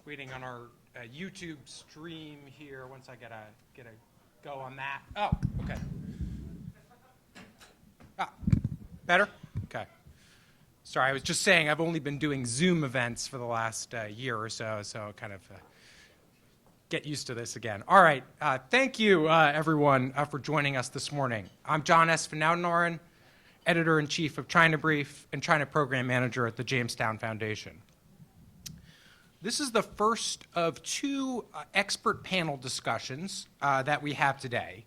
waiting on our YouTube stream here. Once I get a go on that. Oh, okay. Better? Okay. Sorry, I was just saying I've only been doing Zoom events for the last year or so, so kind of get used to this again. All right. Thank you, everyone, for joining us this morning. I'm John S. Van Oudenaren, Editor-in-Chief of China Brief and China Program Manager at the Jamestown Foundation. This is the first of two expert panel discussions that we have today.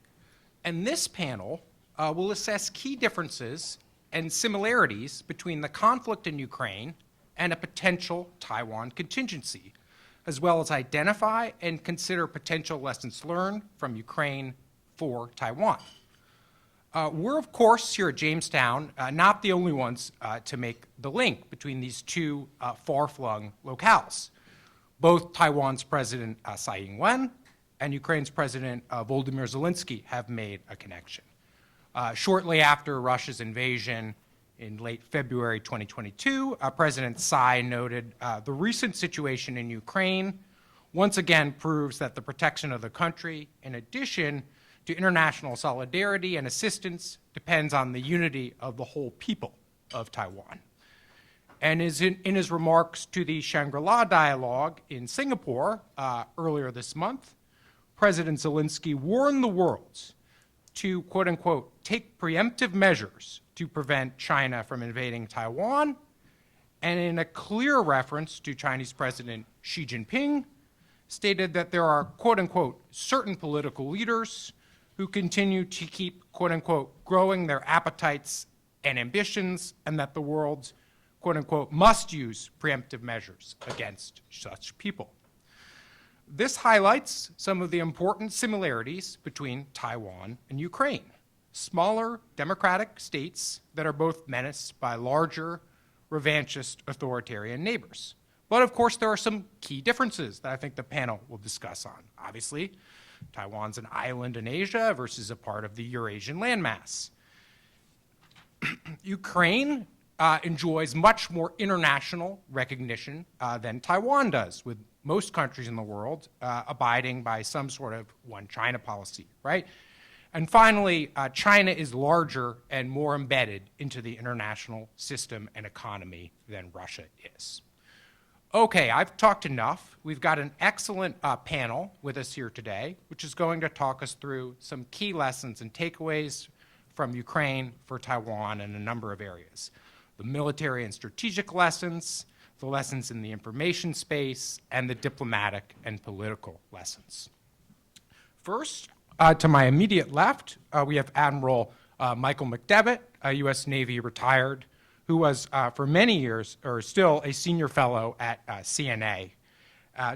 And this panel will assess key differences and similarities between the conflict in Ukraine and a potential Taiwan contingency, as well as identify and consider potential lessons learned from Ukraine for Taiwan. We're, of course, here at Jamestown, not the only ones to make the link between these two far-flung locales. Both Taiwan's President Tsai Ing-wen and Ukraine's President Volodymyr Zelensky have made a connection. Shortly after Russia's invasion in late February 2022, President Tsai noted the recent situation in Ukraine once again proves that the protection of the country, in addition to international solidarity and assistance, depends on the unity of the whole people of Taiwan. And in his remarks to the Shangri-La dialogue in Singapore earlier this month, President Zelensky warned the world to, quote unquote, take preemptive measures to prevent China from invading Taiwan, and in a clear reference to Chinese President Xi Jinping, stated that there are, quote unquote, certain political leaders who continue to keep, quote unquote, growing their appetites and ambitions, and that the world, quote unquote, must use preemptive measures against such people. This highlights some of the important similarities between Taiwan and Ukraine, smaller democratic states that are both menaced by larger revanchist authoritarian neighbors. But of course, there are some key differences that I think the panel will discuss on. Obviously, Taiwan's an island in Asia versus a part of the Eurasian landmass. Ukraine enjoys much more international recognition than Taiwan does, with most countries in the world abiding by some sort of one China policy, right? And finally, China is larger and more embedded into the international system and economy than Russia is. Okay, I've talked enough. We've got an excellent panel with us here today, which is going to talk us through some key lessons and takeaways from Ukraine for Taiwan in a number of areas. The military and strategic lessons, the lessons in the information space, and the diplomatic and political lessons. First, to my immediate left, we have Admiral Michael McDevitt, a U.S. Navy retired, who was for many years, or still, a senior fellow at CNA.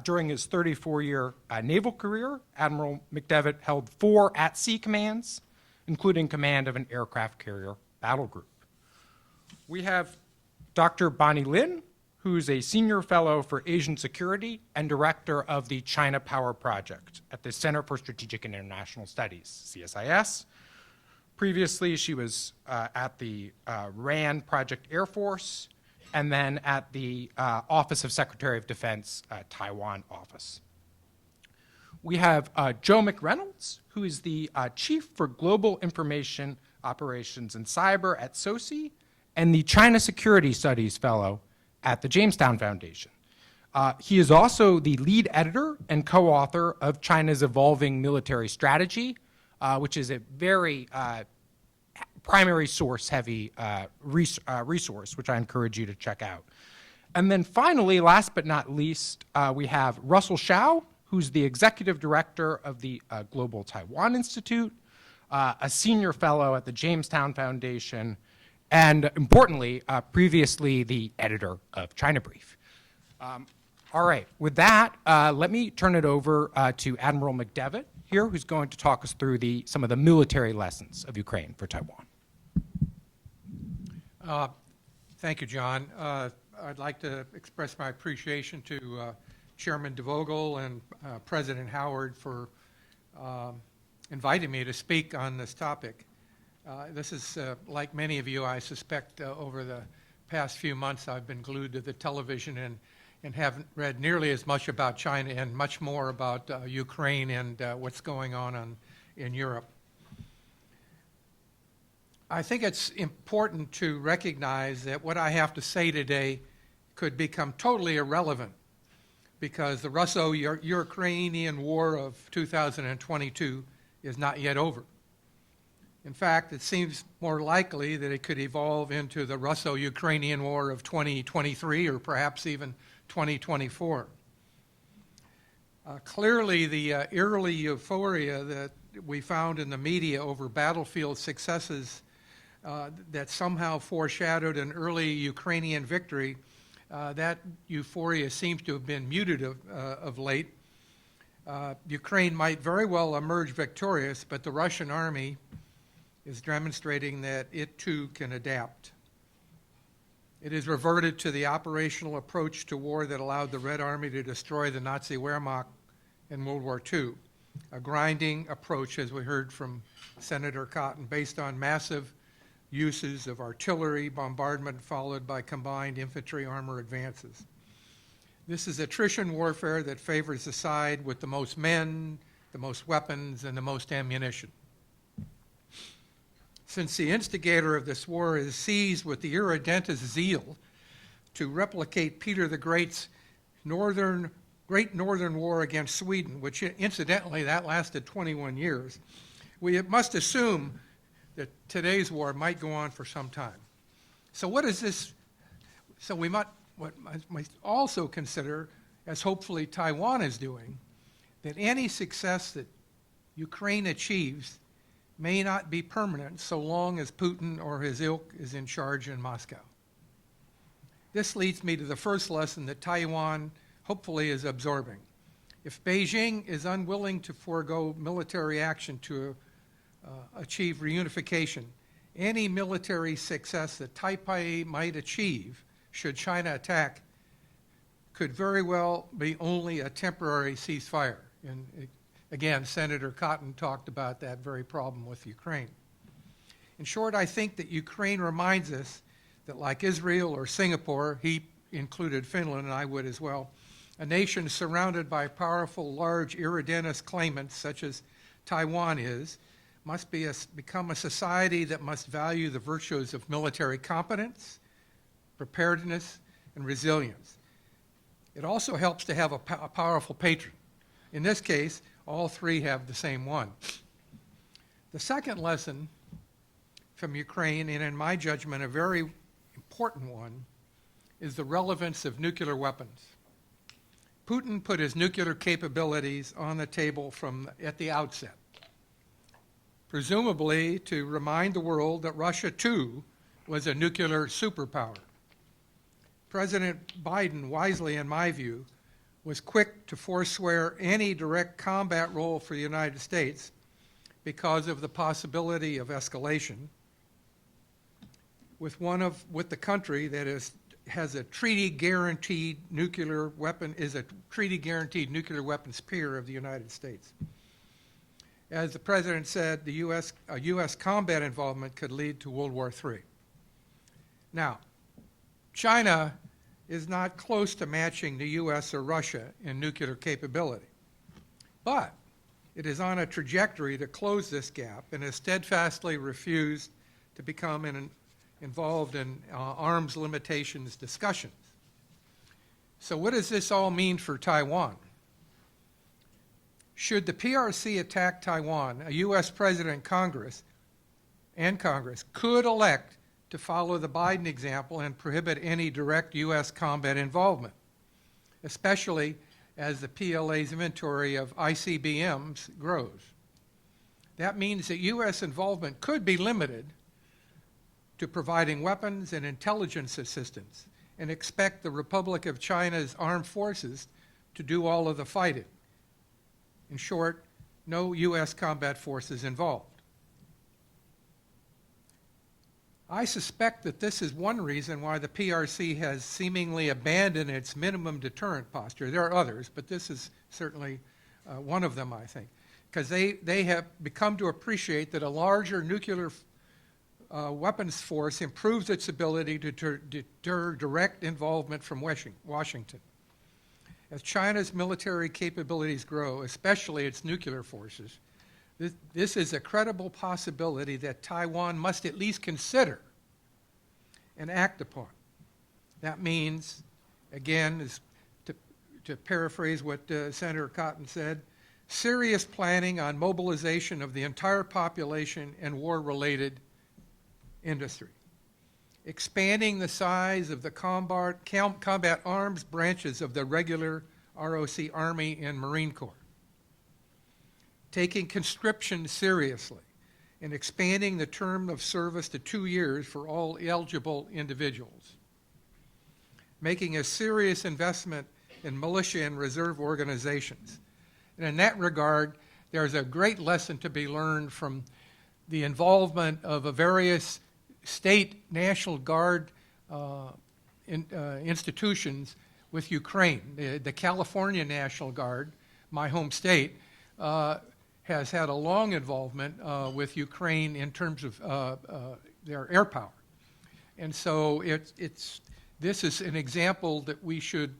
During his 34-year naval career, Admiral McDevitt held 4 at-sea commands, including command of an aircraft carrier battle group. We have Dr. Bonny Lin, who's a senior fellow for Asian security and director of the China Power Project at the Center for Strategic and International Studies, CSIS. Previously, she was at the RAND Project Air Force, and then at the Office of Secretary of Defense, Taiwan office. We have Joe McReynolds, who is the Chief for Global Information Operations and Cyber at SOSI, and the China Security Studies Fellow at the Jamestown Foundation. He is also the lead editor and co-author of China's Evolving Military Strategy, which is a very primary source heavy resource, which I encourage you to check out. And then finally, last but not least, we have Russell Hsiao, who's the executive director of the Global Taiwan Institute, a senior fellow at the Jamestown Foundation, and importantly, previously the editor of China Brief. All right, with that, let me turn it over to Admiral McDevitt here, who's going to talk us through some of the military lessons of Ukraine for Taiwan. Thank you, John. I'd like to express my appreciation to Chairman DeVogel and President Howard for inviting me to speak on this topic. This is, like many of you, I suspect, over the past few months, I've been glued to the television and haven't read nearly as much about China and much more about Ukraine and what's going on in Europe. I think it's important to recognize that what I have to say today could become totally irrelevant because the Russo-Ukrainian War of 2022 is not yet over. In fact, it seems more likely that it could evolve into the Russo-Ukrainian War of 2023 or perhaps even 2024. Clearly, the early euphoria that we found in the media over battlefield successes that somehow foreshadowed an early Ukrainian victory, that euphoria seems to have been muted of late. Ukraine might very well emerge victorious, but the Russian army is demonstrating that it too can adapt. It has reverted to the operational approach to war that allowed the Red Army to destroy the Nazi Wehrmacht in World War II, a grinding approach, as we heard from Senator Cotton, based on massive uses of artillery bombardment followed by combined infantry armor advances. This is attrition warfare that favors the side with the most men, the most weapons, and the most ammunition. Since the instigator of this war is seized with the irredentist zeal to replicate Peter the Great's Great Northern War against Sweden, which incidentally that lasted 21 years, we must assume that today's war might go on for some time. So what is this? So we might also consider, as hopefully Taiwan is doing, that any success that Ukraine achieves may not be permanent so long as Putin or his ilk is in charge in Moscow. This leads me to the first lesson that Taiwan hopefully is absorbing. If Beijing is unwilling to forego military action to achieve reunification, any military success that Taipei might achieve should China attack could very well be only a temporary ceasefire. And again, Senator Cotton talked about that very problem with Ukraine. In short, I think that Ukraine reminds us that like Israel or Singapore, he included Finland and I would as well, a nation surrounded by powerful, large, irredentist claimants such as Taiwan is, must become a society that must value the virtues of military competence, preparedness, and resilience. It also helps to have a powerful patron. In this case, all three have the same one. The second lesson from Ukraine, and in my judgment a very important one, is the relevance of nuclear weapons. Putin put his nuclear capabilities on the table at the outset, presumably to remind the world that Russia too was a nuclear superpower. President Biden, wisely in my view, was quick to forswear any direct combat role for the United States because of the possibility of escalation with the country that has a treaty-guaranteed nuclear weapon, is a treaty-guaranteed nuclear weapons peer of the United States. As the president said, a U.S. combat involvement could lead to World War III. Now, China is not close to matching the U.S. or Russia in nuclear capability, but it is on a trajectory to close this gap and has steadfastly refused to become involved in arms limitations discussions. So what does this all mean for Taiwan? Should the PRC attack Taiwan, a U.S. President and Congress could elect to follow the Biden example and prohibit any direct U.S. combat involvement, especially as the PLA's inventory of ICBMs grows. That means that U.S. involvement could be limited to providing weapons and intelligence assistance and expect the Republic of China's armed forces to do all of the fighting. In short, no U.S. combat forces involved. I suspect that this is one reason why the PRC has seemingly abandoned its minimum deterrent posture. There are others, but this is certainly one of them, I think, because they have become to appreciate that a larger nuclear weapons force improves its ability to deter direct involvement from Washington. As China's military capabilities grow, especially its nuclear forces, this is a credible possibility that Taiwan must at least consider and act upon. That means, again, is to paraphrase what Senator Cotton said, serious planning on mobilization of the entire population and war-related industry. Expanding the size of the combat arms branches of the regular ROC Army and Marine Corps. Taking conscription seriously and expanding the term of service to 2 years for all eligible individuals. Making a serious investment in militia and reserve organizations. And in that regard, there's a great lesson to be learned from the involvement of a various state National Guard institutions with Ukraine. The California National Guard, my home state, has had a long involvement with Ukraine in terms of their air power. And so this is an example that we should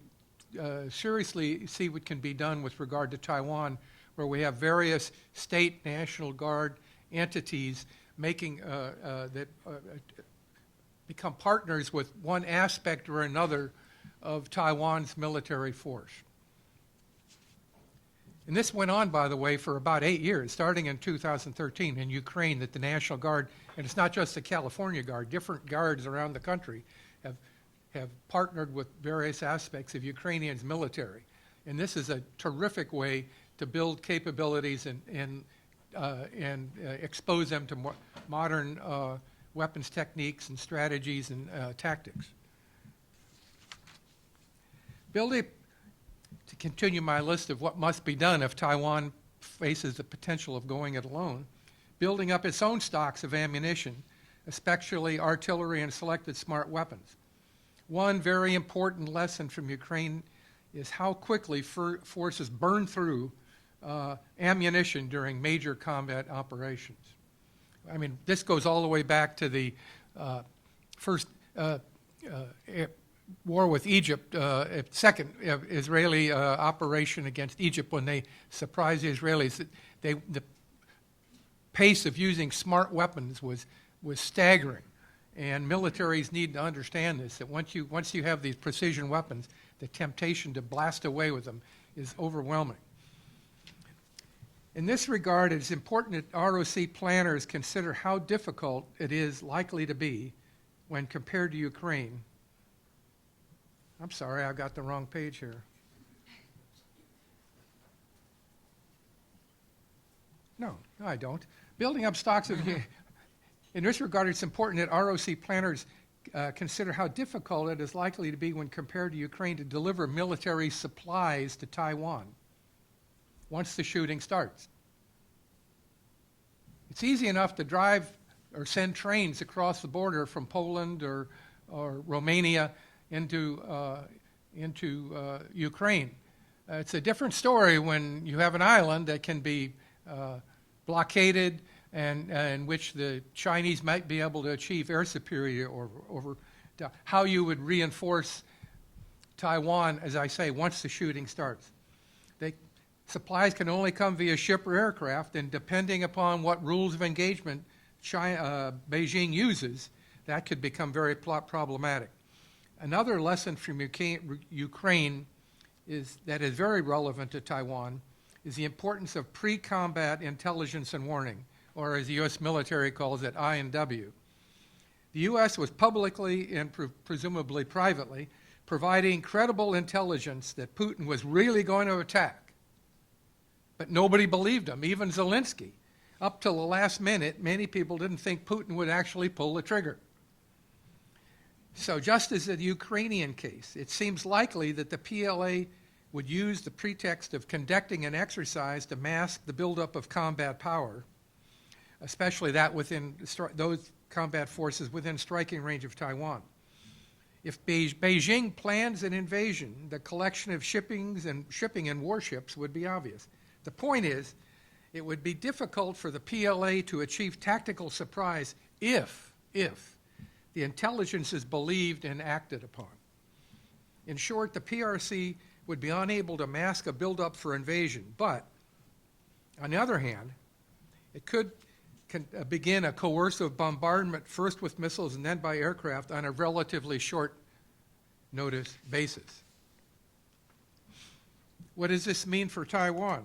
seriously see what can be done with regard to Taiwan, where we have various state National Guard entities making that become partners with one aspect or another of Taiwan's military force. And this went on, by the way, for about 8 years, starting in 2013 in Ukraine, that the National Guard, and it's not just the California Guard, different guards around the country have partnered with various aspects of Ukrainians' military. And this is a terrific way to build capabilities and expose them to modern weapons techniques and strategies and tactics. To continue my list of what must be done if Taiwan faces the potential of going it alone, building up its own stocks of ammunition, especially artillery and selected smart weapons. One very important lesson from Ukraine is how quickly forces burn through ammunition during major combat operations. I mean, this goes all the way back to the first war with Egypt, second Israeli operation against Egypt when they surprised the Israelis. The pace of using smart weapons was staggering. And militaries need to understand this, that once you have these precision weapons, the temptation to blast away with them is overwhelming. In this regard, it is important that ROC planners consider how difficult it is likely to be when compared to Ukraine. I'm sorry, I got the wrong page here. No, I don't. Building up stocks of... In this regard, it's important that ROC planners consider how difficult it is likely to be when compared to Ukraine to deliver military supplies to Taiwan once the shooting starts. It's easy enough to drive or send trains across the border from Poland or Romania into Ukraine. It's a different story when you have an island that can be blockaded and in which the Chinese might be able to achieve air superiority over how you would reinforce Taiwan, as I say, once the shooting starts. Supplies can only come via ship or aircraft, and depending upon what rules of engagement Beijing uses, that could become very problematic. Another lesson from Ukraine that is very relevant to Taiwan is the importance of pre-combat intelligence and warning, or as the U.S. military calls it, I&W. The U.S. was publicly and presumably privately providing credible intelligence that Putin was really going to attack. But nobody believed him, even Zelensky. Up till the last minute, many people didn't think Putin would actually pull the trigger. So just as in the Ukrainian case, it seems likely that the PLA would use the pretext of conducting an exercise to mask the buildup of combat power, especially that within those combat forces within striking range of Taiwan. If Beijing plans an invasion, the collection of shipping and warships would be obvious. The point is, it would be difficult for the PLA to achieve tactical surprise if the intelligence is believed and acted upon. In short, the PRC would be unable to mask a buildup for invasion, but on the other hand, it could begin a coercive bombardment first with missiles and then by aircraft on a relatively short notice basis. What does this mean for Taiwan?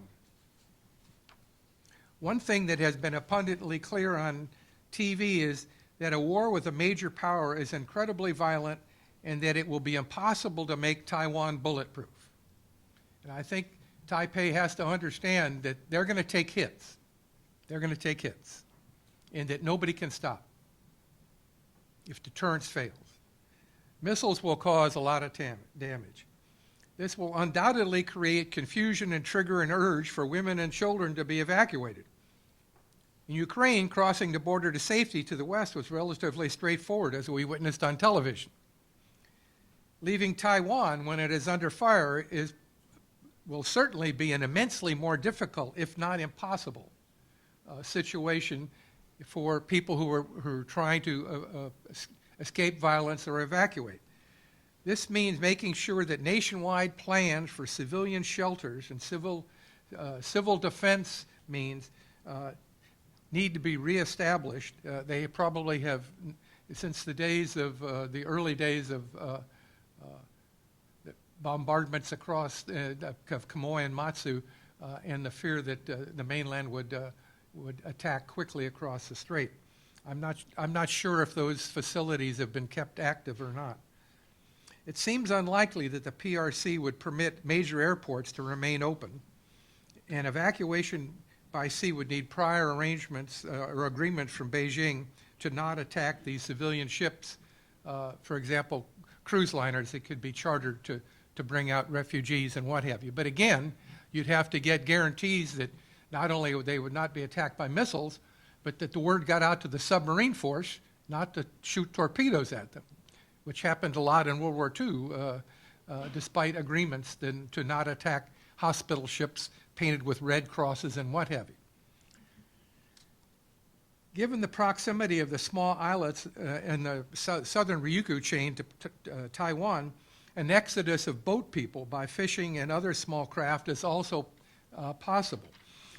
One thing that has been abundantly clear on TV is that a war with a major power is incredibly violent and that it will be impossible to make Taiwan bulletproof. And I think Taipei has to understand that they're going to take hits. They're going to take hits, and that nobody can stop if deterrence fails. Missiles will cause a lot of damage. This will undoubtedly create confusion and trigger an urge for women and children to be evacuated. In Ukraine, crossing the border to safety to the west was relatively straightforward, as we witnessed on television. Leaving Taiwan when it is under fire will certainly be an immensely more difficult, if not impossible, situation for people who are trying to escape violence or evacuate. This means making sure that nationwide plans for civilian shelters and civil defense means need to be reestablished. They probably have, since the days of the early days of bombardments across of Quemoy and Matsu, and the fear that the mainland would attack quickly across the strait. I'm not sure if those facilities have been kept active or not. It seems unlikely that the PRC would permit major airports to remain open, and evacuation by sea would need prior arrangements or agreements from Beijing to not attack these civilian ships, for example, cruise liners that could be chartered to bring out refugees and what have you. But again, you'd have to get guarantees that not only would they not be attacked by missiles, but that the word got out to the submarine force not to shoot torpedoes at them, which happened a lot in World War II, despite agreements to not attack hospital ships painted with red crosses and what have you. Given the proximity of the small islets in the southern Ryukyu chain to Taiwan, an exodus of boat people by fishing and other small craft is also possible.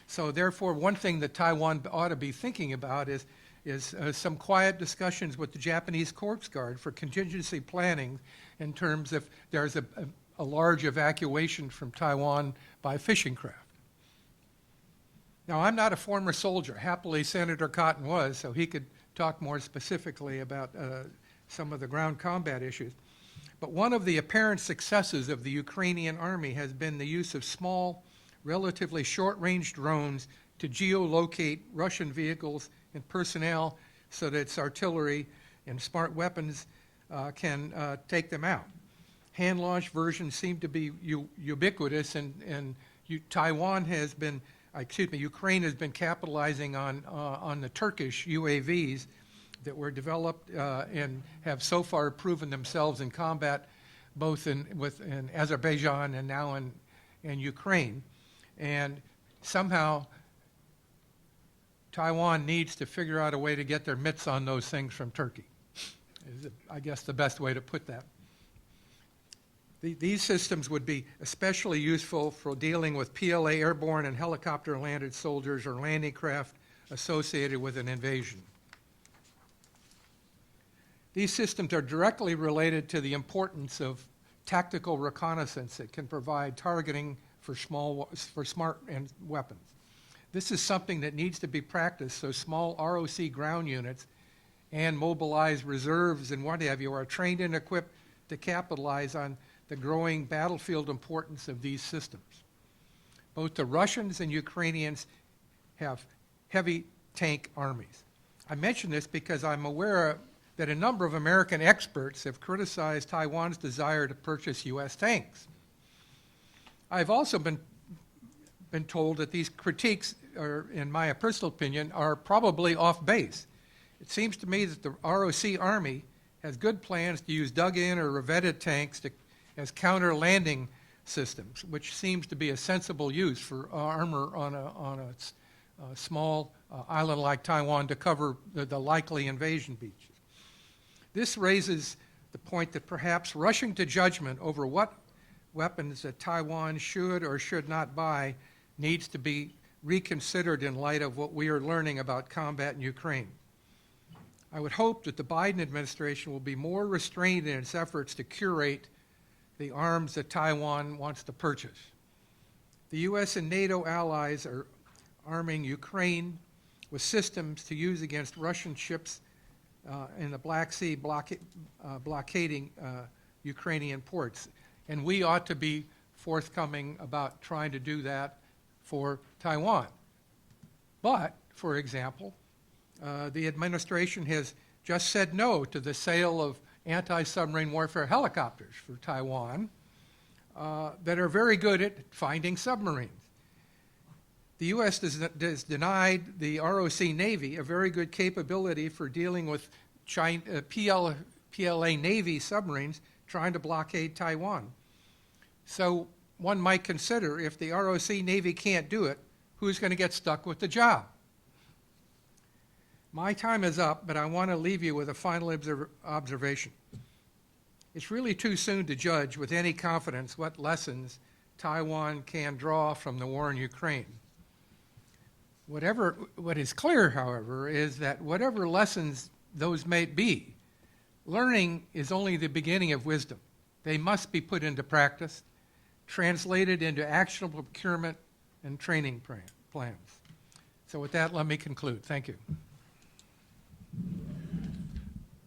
So therefore, one thing that Taiwan ought to be thinking about is some quiet discussions with the Japanese Coast Guard for contingency planning in terms of there's a large evacuation from Taiwan by fishing craft. Now, I'm not a former soldier. Happily, Senator Cotton was, so he could talk more specifically about some of the ground combat issues. But one of the apparent successes of the Ukrainian army has been the use of small, relatively short-range drones to geolocate Russian vehicles and personnel so that its artillery and smart weapons can take them out. Hand-launched versions seem to be ubiquitous, and Ukraine has been capitalizing on the Turkish UAVs that were developed and have so far proven themselves in combat, both in Azerbaijan and now in Ukraine. And somehow Taiwan needs to figure out a way to get their mitts on those things from Turkey, is, I guess, the best way to put that. These systems would be especially useful for dealing with PLA airborne and helicopter-landed soldiers or landing craft associated with an invasion. These systems are directly related to the importance of tactical reconnaissance that can provide targeting for smart weapons. This is something that needs to be practiced so small ROC ground units and mobilized reserves and what have you are trained and equipped to capitalize on the growing battlefield importance of these systems. Both the Russians and Ukrainians have heavy tank armies. I mention this because I'm aware that a number of American experts have criticized Taiwan's desire to purchase U.S. tanks. I've also been told that these critiques, in my personal opinion, are probably off base. It seems to me that the ROC Army has good plans to use dug-in or revetted tanks as counter-landing systems, which seems to be a sensible use for armor on a small island like Taiwan to cover the likely invasion beaches. This raises the point that perhaps rushing to judgment over what weapons that Taiwan should or should not buy needs to be reconsidered in light of what we are learning about combat in Ukraine. I would hope that the Biden administration will be more restrained in its efforts to curate the arms that Taiwan wants to purchase. The U.S. and NATO allies are arming Ukraine with systems to use against Russian ships in the Black Sea blockading Ukrainian ports. And we ought to be forthcoming about trying to do that for Taiwan. But, for example, the administration has just said no to the sale of anti-submarine warfare helicopters for Taiwan that are very good at finding submarines. The U.S. has denied the ROC Navy a very good capability for dealing with PLA Navy submarines trying to blockade Taiwan. So one might consider, if the ROC Navy can't do it, who's going to get stuck with the job? My time is up, but I want to leave you with a final observation. It's really too soon to judge with any confidence what lessons Taiwan can draw from the war in Ukraine. What is clear, however, is that whatever lessons those may be, learning is only the beginning of wisdom. They must be put into practice, translated into actionable procurement and training plans. So with that, let me conclude. Thank you.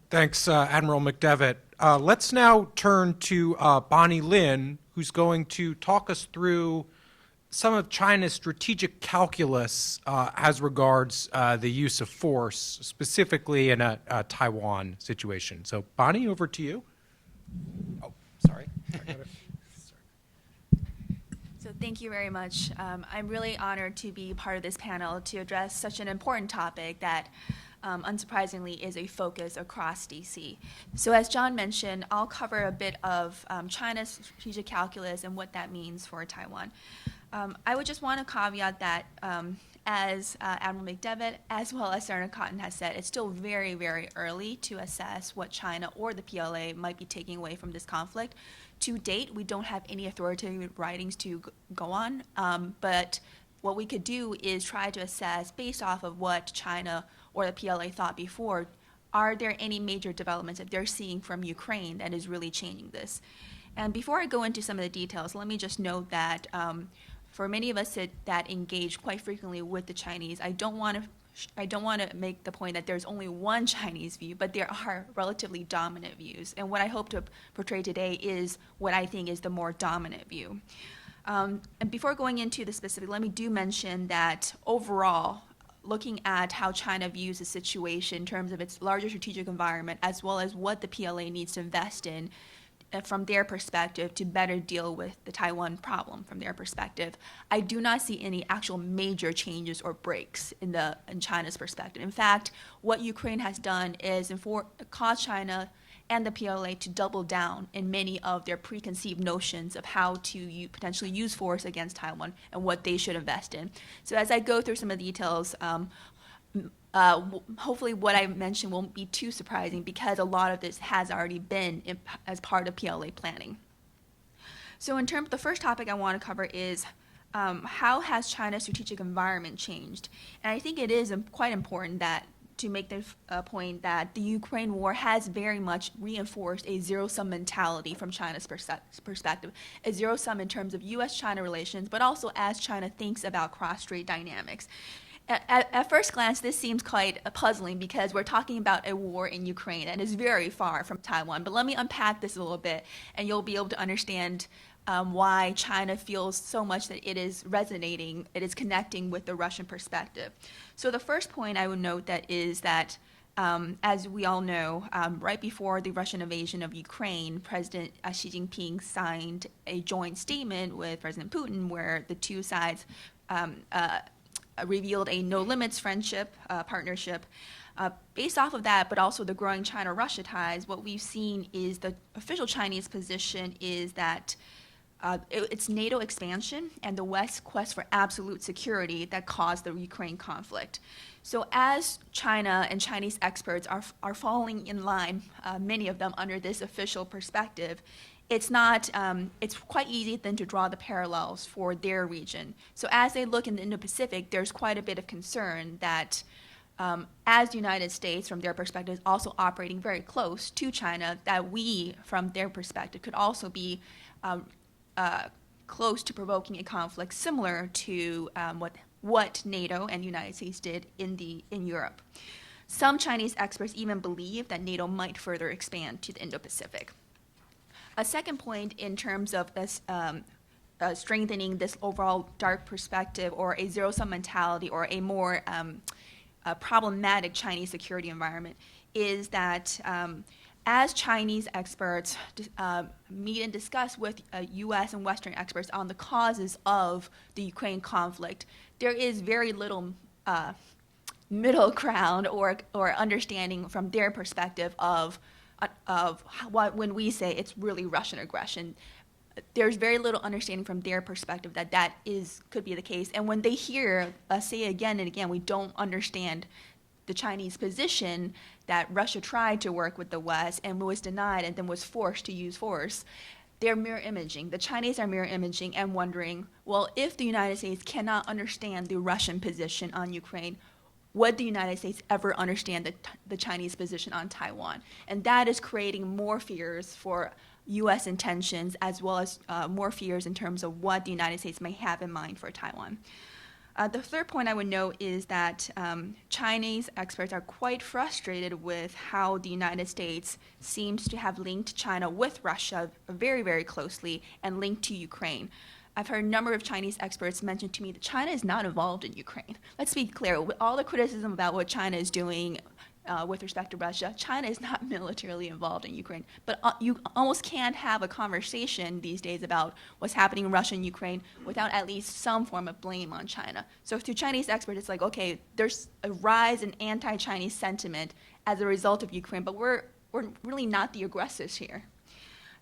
Thanks, Admiral McDevitt. Let's now turn to Bonny Lin, who's going to talk us through some of China's strategic calculus as regards the use of force, specifically in a Taiwan situation. So, Bonny, over to you. Oh, sorry. So thank you very much. I'm really honored to be part of this panel to address such an important topic that unsurprisingly is a focus across DC. So as John mentioned, I'll cover a bit of China's strategic calculus and what that means for Taiwan. I would just want to caveat that as Admiral McDevitt, as well as Senator Cotton has said, it's still very, very early to assess what China or the PLA might be taking away from this conflict. To date, we don't have any authoritative writings to go on, but what we could do is try to assess, based off of what China or the PLA thought before, are there any major developments that they're seeing from Ukraine that is really changing this? And before I go into some of the details, let me just note that for many of us that engage quite frequently with the Chinese, I don't want to make the point that there's only one Chinese view, but there are relatively dominant views. And what I hope to portray today is what I think is the more dominant view. And before going into the specific, let me mention that overall, looking at how China views the situation in terms of its larger strategic environment, as well as what the PLA needs to invest in from their perspective to better deal with the Taiwan problem from their perspective, I do not see any actual major changes or breaks in China's perspective. In fact, what Ukraine has done is caused China and the PLA to double down in many of their preconceived notions of how to potentially use force against Taiwan and what they should invest in. So as I go through some of the details, hopefully what I mentioned won't be too surprising because a lot of this has already been as part of PLA planning. So in terms, the first topic I want to cover is how has China's strategic environment changed? And I think it is quite important that to make the point that the Ukraine war has very much reinforced a zero-sum mentality from China's perspective, a zero-sum in terms of U.S.-China relations, but also as China thinks about cross-strait dynamics. At first glance, this seems quite puzzling because we're talking about a war in Ukraine that is very far from Taiwan. But let me unpack this a little bit, and you'll be able to understand why China feels so much that it is resonating, it is connecting with the Russian perspective. So the first point I would note that is that, as we all know, right before the Russian invasion of Ukraine, President Xi Jinping signed a joint statement with President Putin where the two sides revealed a no-limits friendship, partnership. Based off of that, but also the growing China-Russia ties, what we've seen is the official Chinese position is that it's NATO expansion and the West's quest for absolute security that caused the Ukraine conflict. So as China and Chinese experts are falling in line, many of them under this official perspective, it's not, it's quite easy then to draw the parallels for their region. So as they look in the Indo-Pacific, there's quite a bit of concern that as the United States, from their perspective, is also operating very close to China, that we, from their perspective, could also be close to provoking a conflict similar to what NATO and the United States did in Europe. Some Chinese experts even believe that NATO might further expand to the Indo-Pacific. A second point in terms of this, strengthening this overall dark perspective or a zero-sum mentality or a more problematic Chinese security environment is that as Chinese experts meet and discuss with U.S. and Western experts on the causes of the Ukraine conflict, there is very little middle ground or understanding from their perspective of what, when we say it's really Russian aggression. There's very little understanding from their perspective that could be the case. And when they hear us say again and again, we don't understand the Chinese position that Russia tried to work with the West and was denied and then was forced to use force, they're mirror imaging. The Chinese are mirror imaging and wondering, well, if the United States cannot understand the Russian position on Ukraine, would the United States ever understand the Chinese position on Taiwan? And that is creating more fears for U.S. intentions, as well as more fears in terms of what the United States may have in mind for Taiwan. The third point I would note is that Chinese experts are quite frustrated with how the United States seems to have linked China with Russia very, very closely and linked to Ukraine. I've heard a number of Chinese experts mention to me that China is not involved in Ukraine. Let's be clear, with all the criticism about what China is doing with respect to Russia, China is not militarily involved in Ukraine. But you almost can't have a conversation these days about what's happening in Russia and Ukraine without at least some form of blame on China. So to Chinese experts, it's like, okay, there's a rise in anti-Chinese sentiment as a result of Ukraine, but we're really not the aggressors here.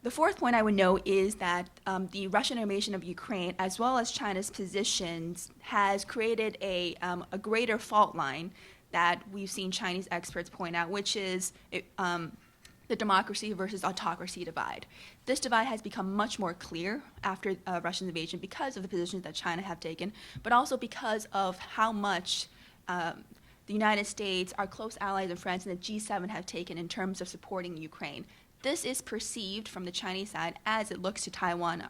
The fourth point I would note is that the Russian invasion of Ukraine, as well as China's positions, has created a greater fault line that we've seen Chinese experts point out, which is the democracy versus autocracy divide. This divide has become much more clear after Russia's invasion because of the positions that China have taken, but also because of how much the United States, our close allies and friends, and the G7 have taken in terms of supporting Ukraine. This is perceived from the Chinese side as it looks to Taiwan.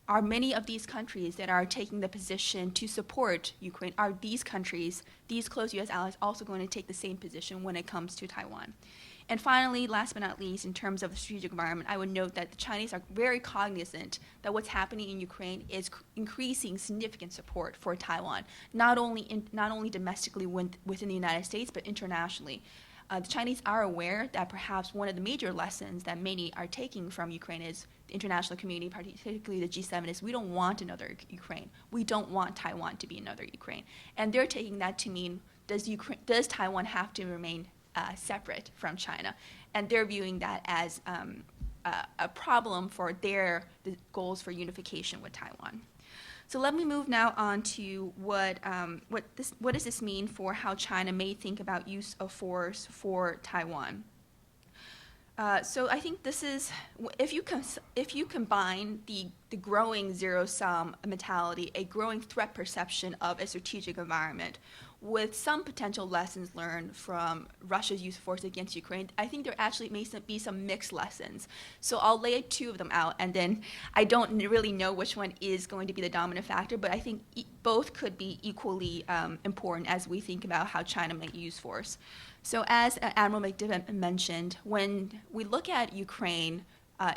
Are many of these countries that are taking the position to support Ukraine, are these countries, these close U.S. allies, also going to take the same position when it comes to Taiwan? And finally, last but not least, in terms of the strategic environment, I would note that the Chinese are very cognizant that what's happening in Ukraine is increasing significant support for Taiwan, not only domestically within the United States, but internationally. The Chinese are aware that perhaps one of the major lessons that many are taking from Ukraine is the international community, particularly the G7, is we don't want another Ukraine. We don't want Taiwan to be another Ukraine. And they're taking that to mean, does Taiwan have to remain separate from China? And they're viewing that as a problem for the goals for unification with Taiwan. So let me move now on to what does this mean for how China may think about use of force for Taiwan. So I think this is, if you combine the growing zero-sum mentality, a growing threat perception of a strategic environment, with some potential lessons learned from Russia's use of force against Ukraine, I think there actually may be some mixed lessons. So I'll lay two of them out, and then I don't really know which one is going to be the dominant factor, but I think both could be equally important as we think about how China might use force. So as Admiral McDevitt mentioned, when we look at Ukraine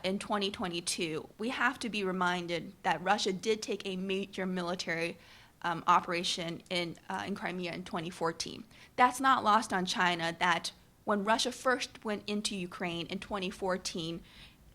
in 2022, we have to be reminded that Russia did take a major military operation in Crimea in 2014. That's not lost on China that when Russia first went into Ukraine in 2014,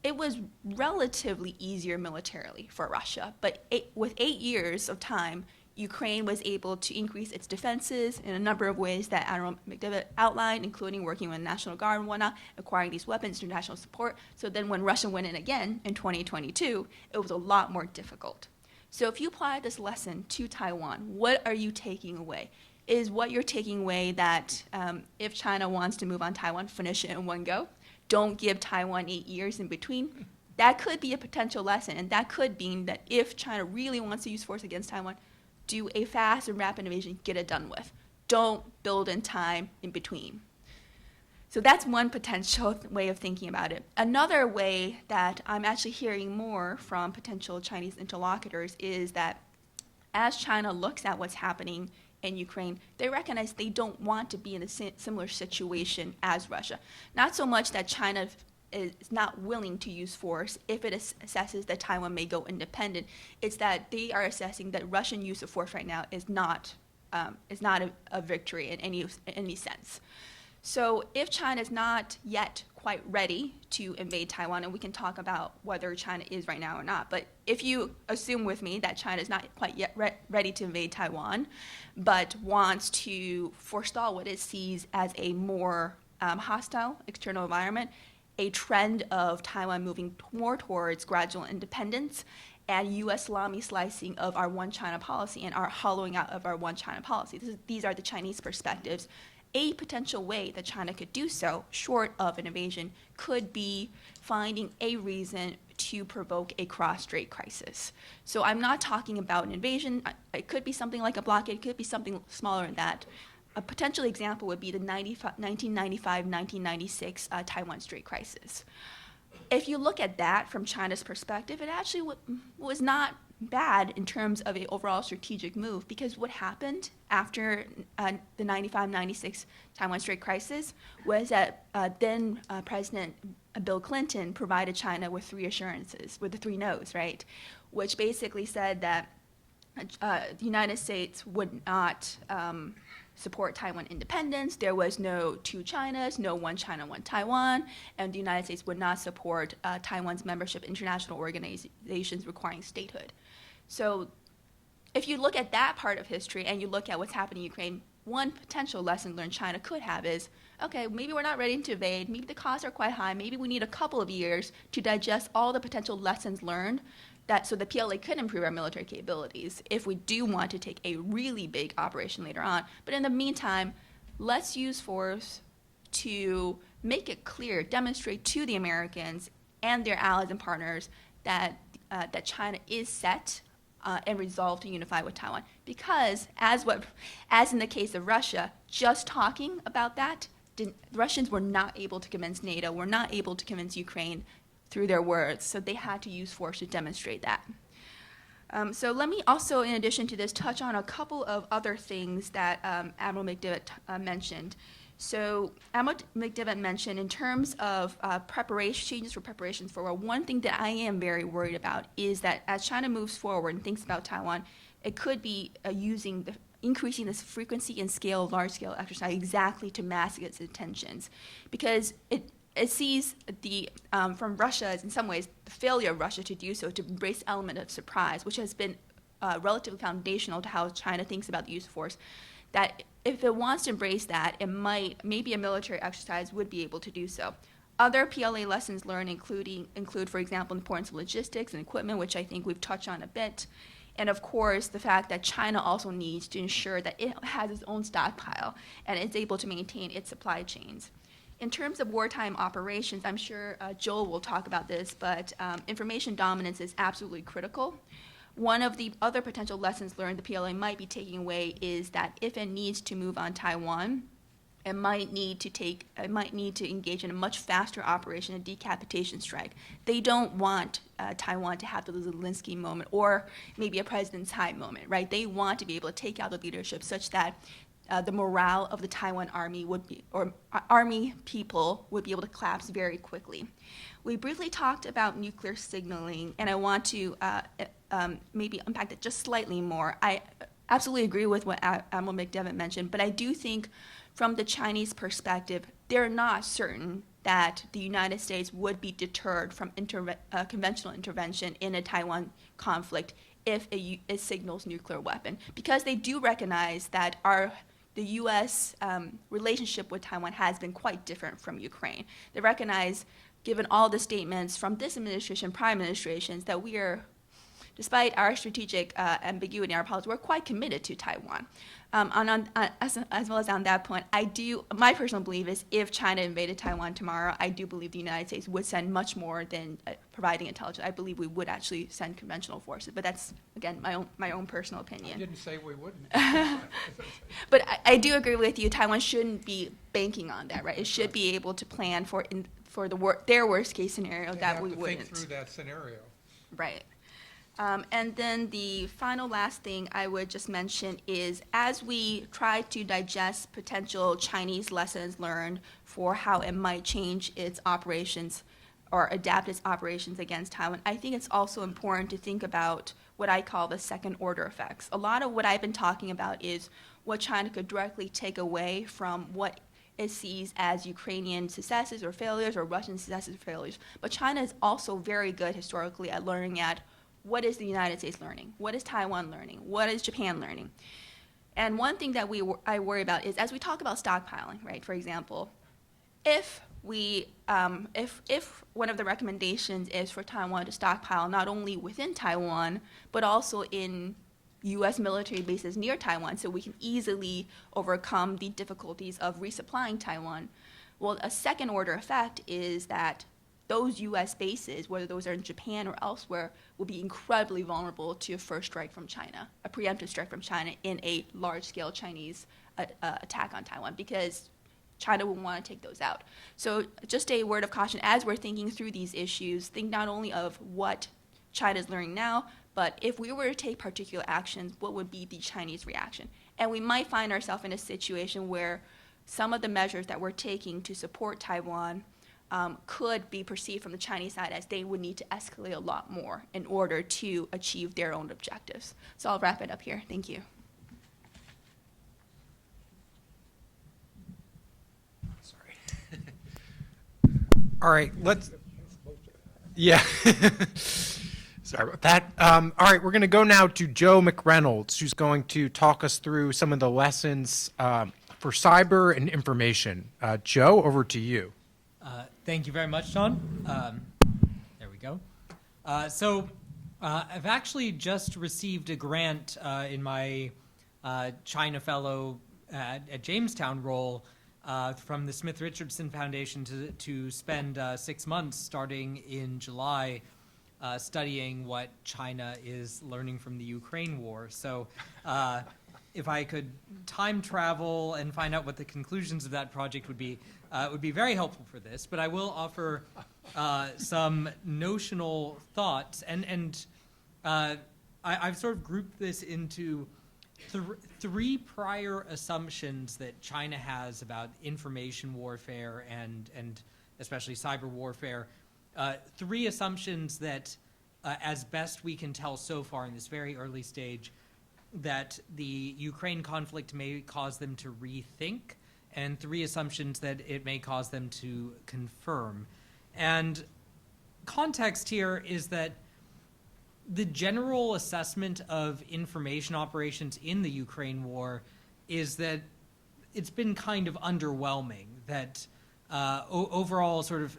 it was relatively easier militarily for Russia. But with 8 years of time, Ukraine was able to increase its defenses in a number of ways that Admiral McDevitt outlined, including working with the National Guard and whatnot, acquiring these weapons, international support. So then when Russia went in again in 2022, it was a lot more difficult. So if you apply this lesson to Taiwan, what are you taking away? Is what you're taking away that if China wants to move on Taiwan, finish it in one go? Don't give Taiwan 8 years in between? That could be a potential lesson, and that could mean that if China really wants to use force against Taiwan, do a fast and rapid invasion, get it done with. Don't build in time in between. So that's one potential way of thinking about it. Another way that I'm actually hearing more from potential Chinese interlocutors is that as China looks at what's happening in Ukraine, they recognize they don't want to be in a similar situation as Russia. Not so much that China is not willing to use force if it assesses that Taiwan may go independent. It's that they are assessing that Russian use of force right now is not a victory in any sense. So if China is not yet quite ready to invade Taiwan, and we can talk about whether China is right now or not, but if you assume with me that China is not quite yet ready to invade Taiwan, but wants to forestall what it sees as a more hostile external environment, a trend of Taiwan moving more towards gradual independence, and U.S. salami slicing of our one China policy and our hollowing out of our one China policy. These are the Chinese perspectives. A potential way that China could do so, short of an invasion, could be finding a reason to provoke a cross-strait crisis. So I'm not talking about an invasion. It could be something like a blockade. It could be something smaller than that. A potential example would be the 1995-1996 Taiwan Strait crisis. If you look at that from China's perspective, it actually was not bad in terms of an overall strategic move, because what happened after the 95-96 Taiwan Strait crisis was that then President Bill Clinton provided China with three assurances, with the three no's, right, which basically said that the United States would not support Taiwan independence. There was no two Chinas, no one China, one Taiwan, and the United States would not support Taiwan's membership in international organizations requiring statehood. So if you look at that part of history and you look at what's happening in Ukraine, one potential lesson learned China could have is, okay, maybe we're not ready to invade, maybe the costs are quite high, maybe we need a couple of years to digest all the potential lessons learned, so the PLA could improve our military capabilities if we do want to take a really big operation later on. But in the meantime, let's use force to make it clear, demonstrate to the Americans and their allies and partners that China is set and resolved to unify with Taiwan. Because as in the case of Russia, just talking about that, the Russians were not able to convince NATO, were not able to convince Ukraine through their words, so they had to use force to demonstrate that. So let me also, in addition to this, touch on a couple of other things that Admiral McDevitt mentioned. So Admiral McDevitt mentioned in terms of changes for preparations for war, one thing that I am very worried about is that as China moves forward and thinks about Taiwan, it could be increasing this frequency and scale of large-scale exercise exactly to mask its intentions, because it sees from Russia as in some ways the failure of Russia to do so, to embrace the element of surprise, which has been relatively foundational to how China thinks about the use of force, that if it wants to embrace that, maybe a military exercise would be able to do so. Other PLA lessons learned include, for example, the importance of logistics and equipment, which I think we've touched on a bit, and of course the fact that China also needs to ensure that it has its own stockpile and is able to maintain its supply chains. In terms of wartime operations, I'm sure Joel will talk about this, but information dominance is absolutely critical. One of the other potential lessons learned the PLA might be taking away is that if it needs to move on Taiwan, it might need to engage in a much faster operation, a decapitation strike. They don't want Taiwan to have the Zelensky moment or maybe a President Tsai moment, right? They want to be able to take out the leadership such that the morale of the Taiwan army army people would be able to collapse very quickly. We briefly talked about nuclear signaling, and I want to maybe unpack that just slightly more. I absolutely agree with what Admiral McDevitt mentioned, but I do think from the Chinese perspective, they're not certain that the United States would be deterred from conventional intervention in a Taiwan conflict if it signals nuclear weapon, because they do recognize that the U.S. Relationship with Taiwan has been quite different from Ukraine. They recognize, given all the statements from this administration, prior administrations, that we are despite our strategic ambiguity in our policy, we're quite committed to Taiwan. As well as on that point, my personal belief is if China invaded Taiwan tomorrow, I do believe the United States would send much more than providing intelligence. I believe we would actually send conventional forces, but that's, again, my own personal opinion. I didn't say we wouldn't. But I do agree with you, Taiwan shouldn't be banking on that, right? It should be able to plan for their worst case scenario that we They have to wouldn't. think through that scenario. Right. And then the last thing I would just mention is as we try to digest potential Chinese lessons learned for how it might change its operations or adapt its operations against Taiwan, I think it's also important to think about what I call the second order effects. A lot of what I've been talking about is what China could directly take away from what it sees as Ukrainian successes or failures or Russian successes or failures. But China is also very good historically at learning at what is the United States learning? What is Taiwan learning? What is Japan learning? And one thing that I worry about is as we talk about stockpiling, right? For example, if one of the recommendations is for Taiwan to stockpile not only within Taiwan, but also in U.S. military bases near Taiwan so we can easily overcome the difficulties of resupplying Taiwan, well, a second order effect is that those U.S. bases, whether those are in Japan or elsewhere, will be incredibly vulnerable to a first strike from China, a preemptive strike from China in a large-scale Chinese attack on Taiwan, because China will want to take those out. So just a word of caution, as we're thinking through these issues, think not only of what China is learning now, but if we were to take particular actions, what would be the Chinese reaction? And we might find ourselves in a situation where some of the measures that we're taking to support Taiwan could be perceived from the Chinese side as they would need to escalate a lot more in order to achieve their own objectives. So I'll wrap it up here. Thank you. Sorry. All right, yeah. Sorry about that. All right, we're going to go now to Joe McReynolds, who's going to talk us through some of the lessons for cyber and information. Joe, over to you. Thank you very much, John. There we go. I've actually just received a grant in my China Fellow at Jamestown role from the Smith Richardson Foundation to spend 6 months starting in July studying what China is learning from the Ukraine war. So if I could time travel and find out what the conclusions of that project would be very helpful for this. But I will offer some notional thoughts. I've sort of grouped this into three prior assumptions that China has about information warfare and especially cyber warfare. Three assumptions that, as best we can tell so far in this very early stage, that the Ukraine conflict may cause them to rethink, and three assumptions that it may cause them to confirm. And context here is that the general assessment of information operations in the Ukraine war is that it's been kind of underwhelming, that overall sort of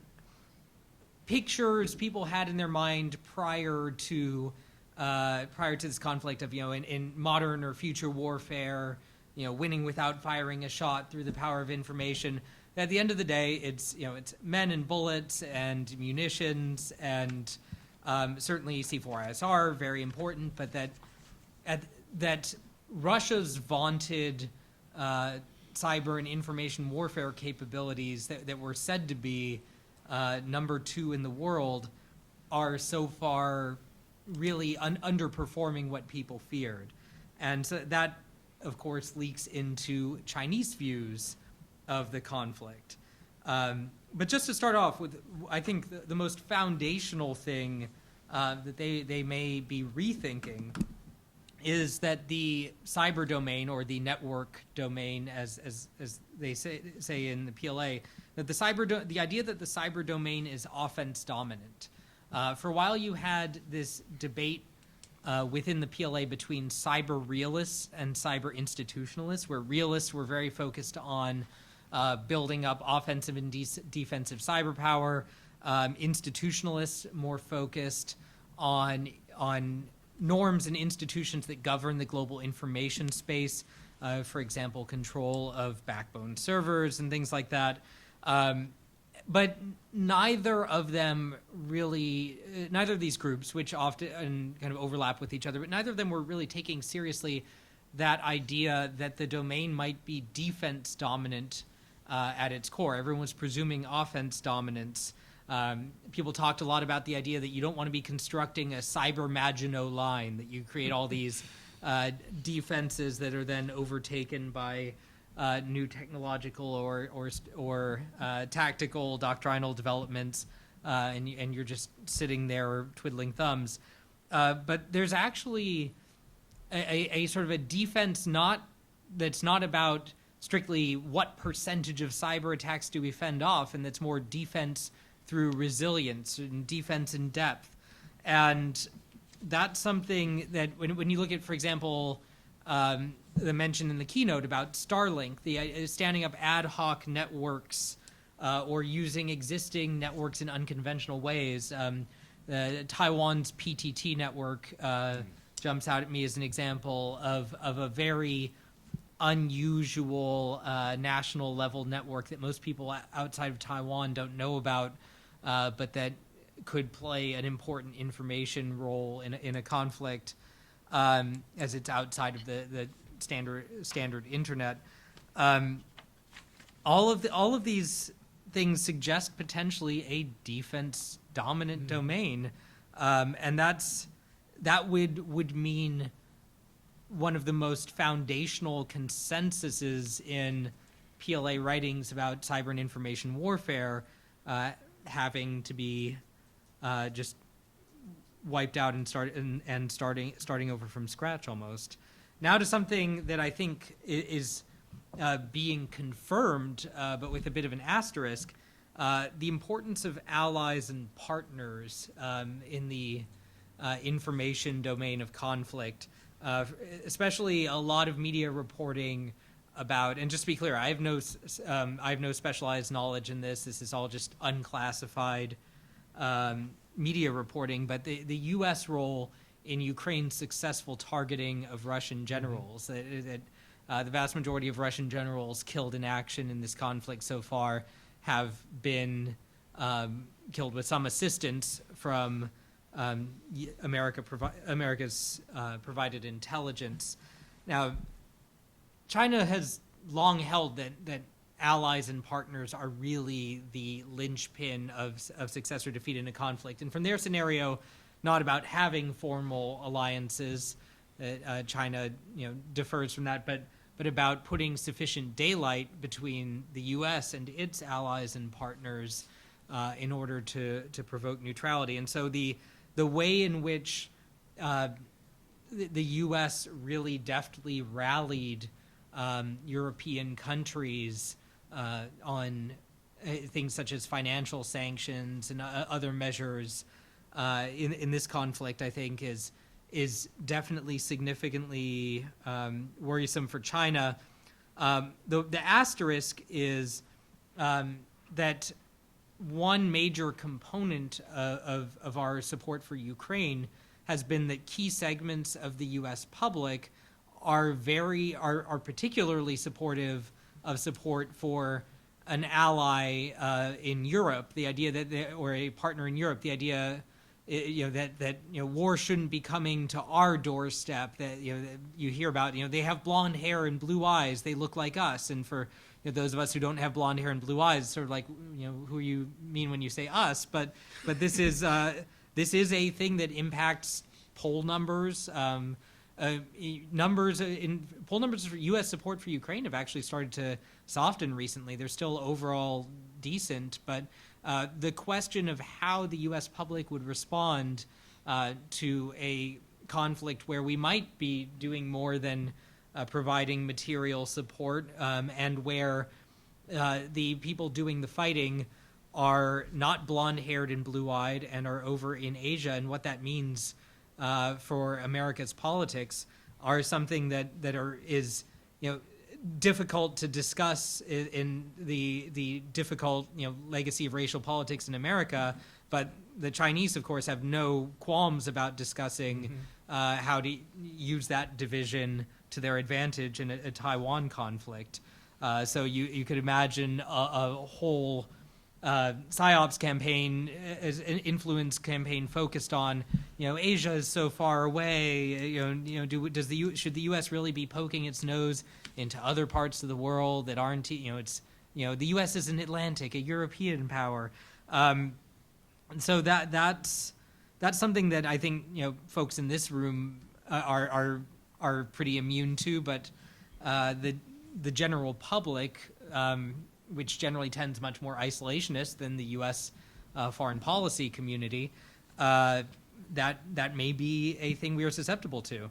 pictures people had in their mind prior to this conflict of, in modern or future warfare, winning without firing a shot through the power of information. At the end of the day, it's men and bullets and munitions and certainly C4ISR, very important, but that Russia's vaunted cyber and information warfare capabilities that were said to be number 2 in the world are so far really underperforming what people feared. And so that, of course, leaks into Chinese views of the conflict. But just to start off with, I think the most foundational thing that they may be rethinking is that the cyber domain, or the network domain, as they say in the PLA, that the idea that the cyber domain is offense dominant. For a while, you had this debate within the PLA between cyber realists and cyber institutionalists, where realists were very focused on building up offensive and defensive cyber power. Institutionalists more focused on norms and institutions that govern the global information space, for example, control of backbone servers and things like that. But neither of these groups, which often kind of overlap with each other, but neither of them were really taking seriously that idea that the domain might be defense dominant at its core. Everyone was presuming offense dominance. People talked a lot about the idea that you don't want to be constructing a cyber Maginot line, that you create all these defenses that are then overtaken by new technological or tactical doctrinal developments, and you're just sitting there twiddling thumbs. But there's actually a sort of a defense that's not about strictly what percentage of cyber attacks do we fend off, and that's more defense through resilience and defense in depth. And that's something that when you look at, for example, the mention in the keynote about Starlink, the standing up ad hoc networks or using existing networks in unconventional ways. Taiwan's PTT network jumps out at me as an example of a very unusual national level network that most people outside of Taiwan don't know about, but that could play an important information role in a conflict, as it's outside of the standard internet. All of these things suggest potentially a defense dominant domain, and that would mean one of the most foundational consensuses in PLA writings about cyber and information warfare having to be just wiped out and starting over from scratch almost. Now to something that I think is being confirmed, but with a bit of an asterisk, the importance of allies and partners in the information domain of conflict. Especially a lot of media reporting about, and just to be clear, I have no specialized knowledge in this. This is all just unclassified media reporting. But the U.S. role in Ukraine's successful targeting of Russian generals, the vast majority of Russian generals killed in action in this conflict so far have been killed with some assistance from America's provided intelligence. Now, China has long held that allies and partners are really the linchpin of success or defeat in a conflict. And from their scenario, not about having formal alliances, China defers from that, but about putting sufficient daylight between the U.S. and its allies and partners in order to provoke neutrality. And so the way in which the U.S. really deftly rallied European countries on things such as financial sanctions and other measures in this conflict, I think, is definitely significantly worrisome for China. The asterisk is that one major component of our support for Ukraine has been that key segments of the U.S. public are particularly supportive of support for an ally in Europe. The idea that or a partner in Europe. The idea, that war shouldn't be coming to our doorstep. That you hear about. They have blonde hair and blue eyes. They look like us. And for those of us who don't have blonde hair and blue eyes, it's sort of like who you mean when you say us. But this is a thing that impacts poll numbers. Poll numbers for U.S. support for Ukraine have actually started to soften recently. They're still overall decent, but the question of how the U.S. public would respond to a conflict where we might be doing more than providing material support, and where the people doing the fighting are not blonde-haired and blue-eyed and are over in Asia, and what that means for America's politics are something that is difficult to discuss in the difficult legacy of racial politics in America, But the Chinese, of course, have no qualms about discussing how to use that division to their advantage in a Taiwan conflict. So you could imagine a whole PSYOPs campaign, as an influence campaign focused on, Asia is so far away. Should the U.S. really be poking its nose into other parts of the world that aren't, the U.S. is an Atlantic, a European power. And so that's something that I think folks in this room are pretty immune to, but the general public, which generally tends much more isolationist than the U.S. Foreign policy community, that may be a thing we are susceptible to.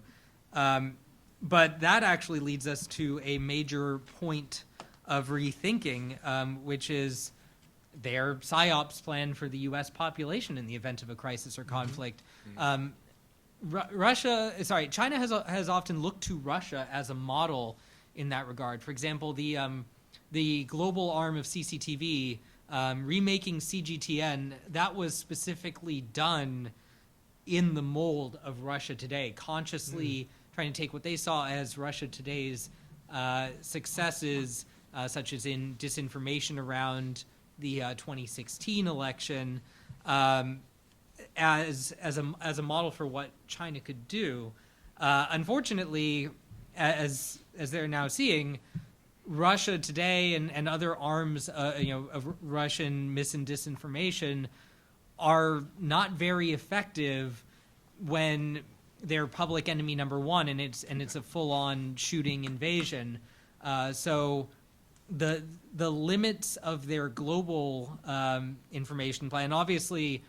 But that actually leads us to a major point of rethinking, which is their PSYOPs plan for the U.S. population in the event of a crisis or conflict. China has often looked to Russia as a model in that regard. For example, the global arm of CCTV, remaking CGTN, that was specifically done in the mold of Russia Today, consciously trying to take what they saw as Russia Today's successes, such as in disinformation around the 2016 election, as a model for what China could do. Unfortunately, as they're now seeing, Russia Today and other arms of Russian mis and disinformation are not very effective when they're public enemy number one and it's a full-on shooting invasion. So the limits of their global information plan, obviously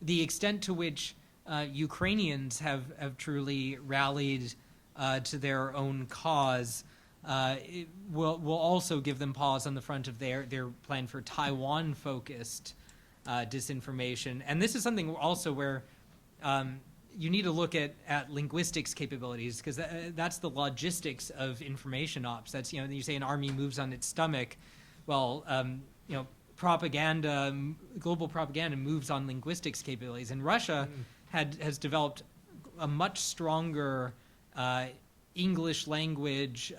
the extent to which Ukrainians have truly rallied to their own cause, it will also give them pause on the front of their plan for Taiwan-focused disinformation. And this is something also where you need to look at linguistics capabilities, because that's the logistics of information ops. That's, you say an army moves on its stomach. Well, propaganda, global propaganda moves on linguistics capabilities. And Russia has developed a much stronger English language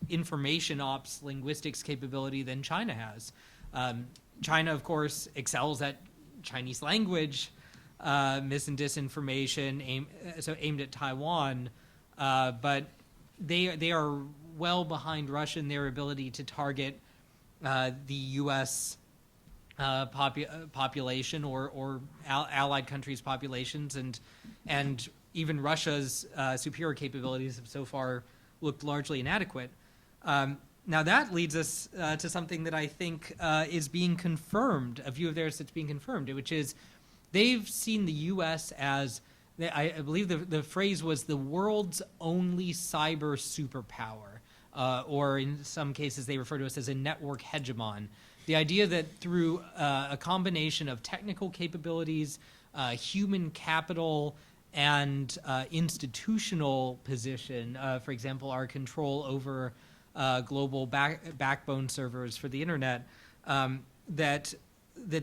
information ops linguistics capability than China has. China, of course, excels at Chinese language mis and disinformation aimed at Taiwan, but they are well behind Russia in their ability to target the U.S. Population or allied countries' populations, and even Russia's superior capabilities have so far looked largely inadequate. Now that leads us to something that I think is being confirmed, a view of theirs that's being confirmed, which is they've seen the U.S. as, I believe the phrase was the world's only cyber superpower, or in some cases they refer to us as a network hegemon. The idea that through a combination of technical capabilities, human capital, and institutional position, for example, our control over global backbone servers for the internet, that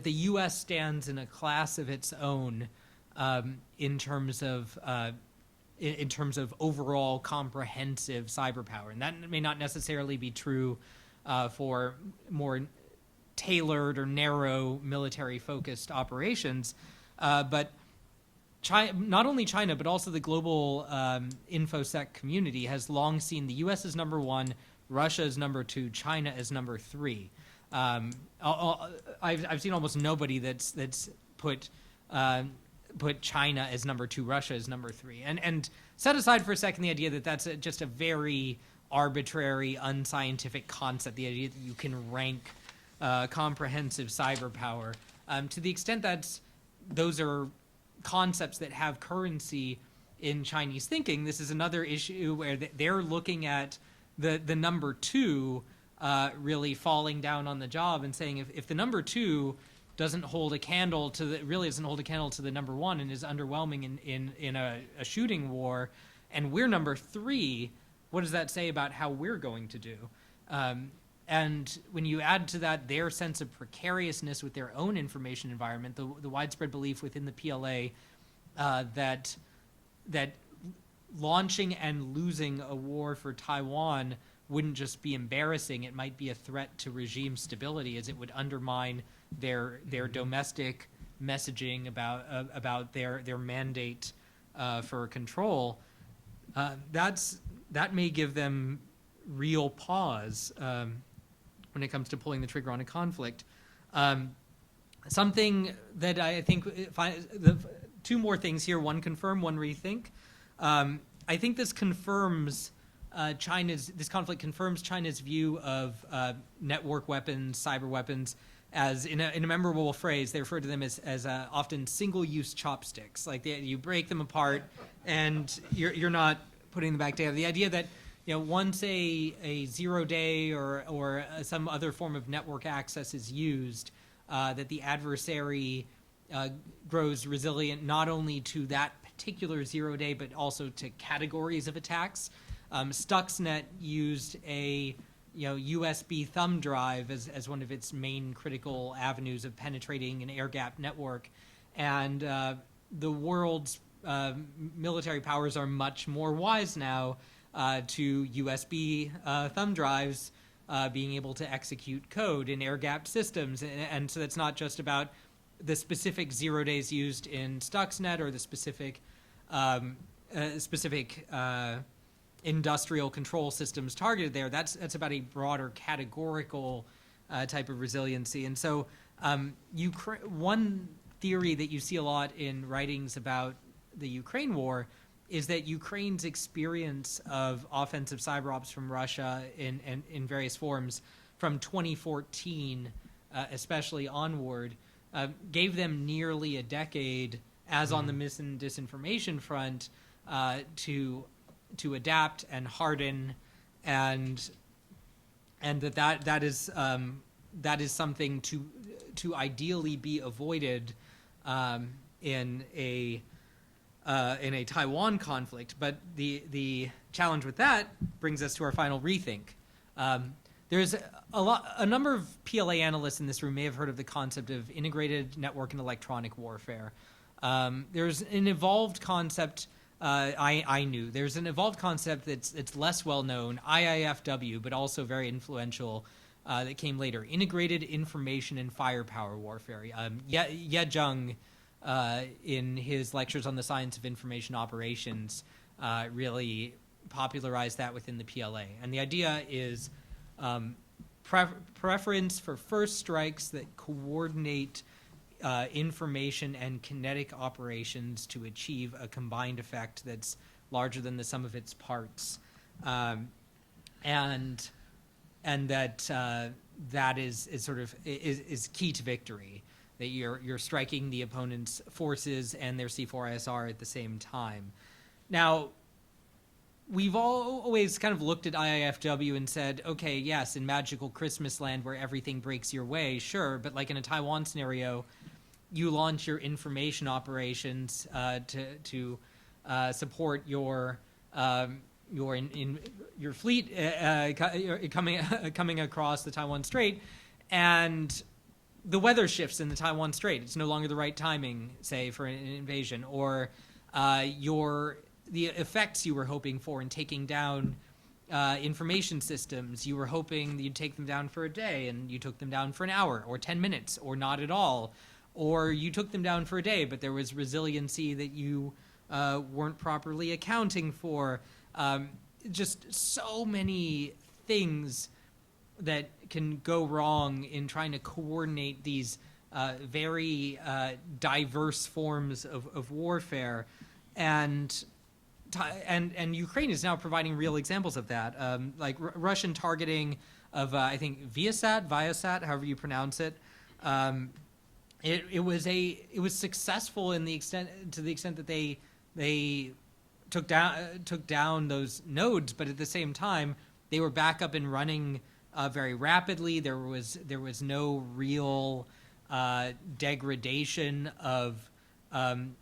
the U.S. stands in a class of its own in terms of overall comprehensive cyber power, and that may not necessarily be true for more tailored or narrow military-focused operations, but China, not only China, but also the global InfoSec community has long seen the U.S. as number one, Russia as number two, China as number three. I've seen almost nobody that's put China as number two, Russia as number three, and set aside for a second the idea that that's just a very arbitrary, unscientific concept. The idea that you can rank comprehensive cyber power, to the extent that those are concepts that have currency in Chinese thinking. This is another issue where they're looking at the number two really falling down on the job and saying if the number two doesn't hold a candle to the number one and is underwhelming in a shooting war, and we're number three, what does that say about how we're going to do? And when you add to that their sense of precariousness with their own information environment, the widespread belief within the PLA that launching and losing a war for Taiwan wouldn't just be embarrassing, it might be a threat to regime stability, as it would undermine their domestic messaging about their mandate for control. That may give them real pause when it comes to pulling the trigger on a conflict. Something that I think, two more things here, one confirm, one rethink. I think this confirms this conflict confirms China's view of network weapons, cyber weapons, as in a memorable phrase. They refer to them as often single-use chopsticks. Like you break them apart, and you're not putting them back together. The idea that once a 0-day or some other form of network access is used, that the adversary grows resilient not only to that particular 0-day, but also to categories of attacks. Stuxnet used a USB thumb drive as one of its main critical avenues of penetrating an air-gapped network, and the world's military powers are much more wise now to USB thumb drives being able to execute code in air-gapped systems, and so that's not just about the specific 0 days used in Stuxnet or the specific industrial control systems targeted there. That's about a broader categorical type of resiliency. And so one theory that you see a lot in writings about the Ukraine war is that Ukraine's experience of offensive cyber ops from Russia in various forms from 2014 especially onward gave them nearly a decade, as on the mis and disinformation front, to adapt and harden, and that is something to ideally be avoided in a Taiwan conflict. But the challenge with that brings us to our final rethink. There's a number of PLA analysts in this room may have heard of the concept of integrated network and electronic warfare. There's an evolved concept. I knew there's an evolved concept that's less well known, IIFW, but also very influential, that came later. Integrated information and firepower warfare. Ye Zheng, in his lectures on the science of information operations, really popularized that within the PLA. And the idea is preference for first strikes that coordinate information and kinetic operations to achieve a combined effect that's larger than the sum of its parts, and that is sort of is key to victory. That you're striking the opponent's forces and their C4ISR at the same time. Now, we've always kind of looked at IIFW and said, okay, yes, in magical Christmas land where everything breaks your way, sure, but like in a Taiwan scenario, you launch your information operations to support your fleet coming across the Taiwan Strait, and the weather shifts in the Taiwan Strait. It's no longer the right timing, say, for an invasion, or the effects you were hoping for in taking down information systems. You were hoping that you'd take them down for a day, and you took them down for an hour, or 10 minutes, or not at all. Or you took them down for a day, but there was resiliency that you weren't properly accounting for. Just so many things that can go wrong in trying to coordinate these very diverse forms of warfare. And Ukraine is now providing real examples of that, like Russian targeting of I think Viasat, however you pronounce it. It was successful to the extent that they took down those nodes, but at the same time they were back up and running very rapidly. There was no real degradation of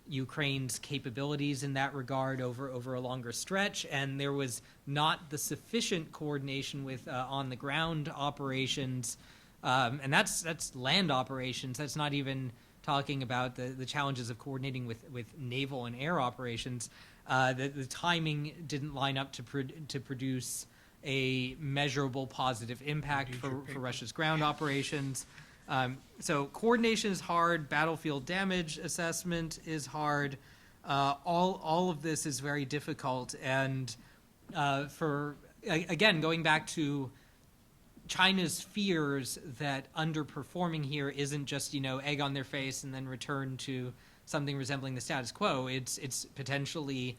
Ukraine's capabilities in that regard over a longer stretch, and there was not the sufficient coordination with on-the-ground operations, and that's land operations. That's not even talking about the challenges of coordinating with naval and air operations. The timing didn't line up to produce a measurable positive impact for Russia's ground operations. So coordination is hard. Battlefield damage assessment is hard. All of this is very difficult. And again, going back to China's fears that underperforming here isn't just, egg on their face and then return to something resembling the status quo. It's potentially,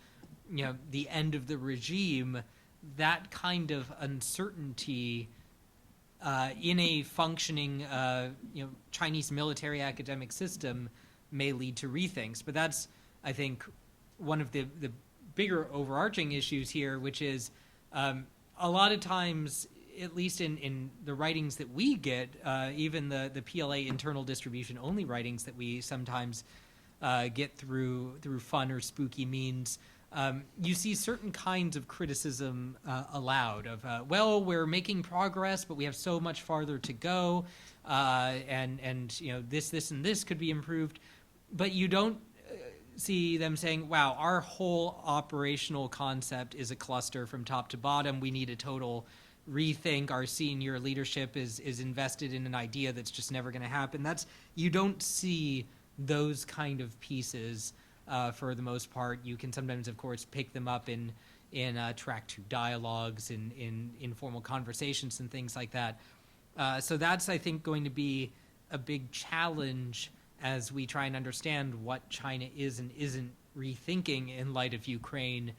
the end of the regime. That kind of uncertainty in a functioning, Chinese military academic system may lead to rethinks. But that's, I think, one of the bigger overarching issues here, which is a lot of times, at least in the writings that we get, even the PLA internal distribution only writings that we sometimes get through fun or spooky means, you see certain kinds of criticism allowed of, we're making progress, but we have so much farther to go, and this and this could be improved. But you don't see them saying, wow, our whole operational concept is a cluster from top to bottom. We need a total rethink. Our senior leadership is invested in an idea that's just never going to happen. You don't see those kind of pieces. For the most part, you can sometimes, of course, pick them up in track 2 dialogues, in informal conversations and things like that. So that's, I think, going to be a big challenge as we try and understand what China is and isn't rethinking in light of Ukraine,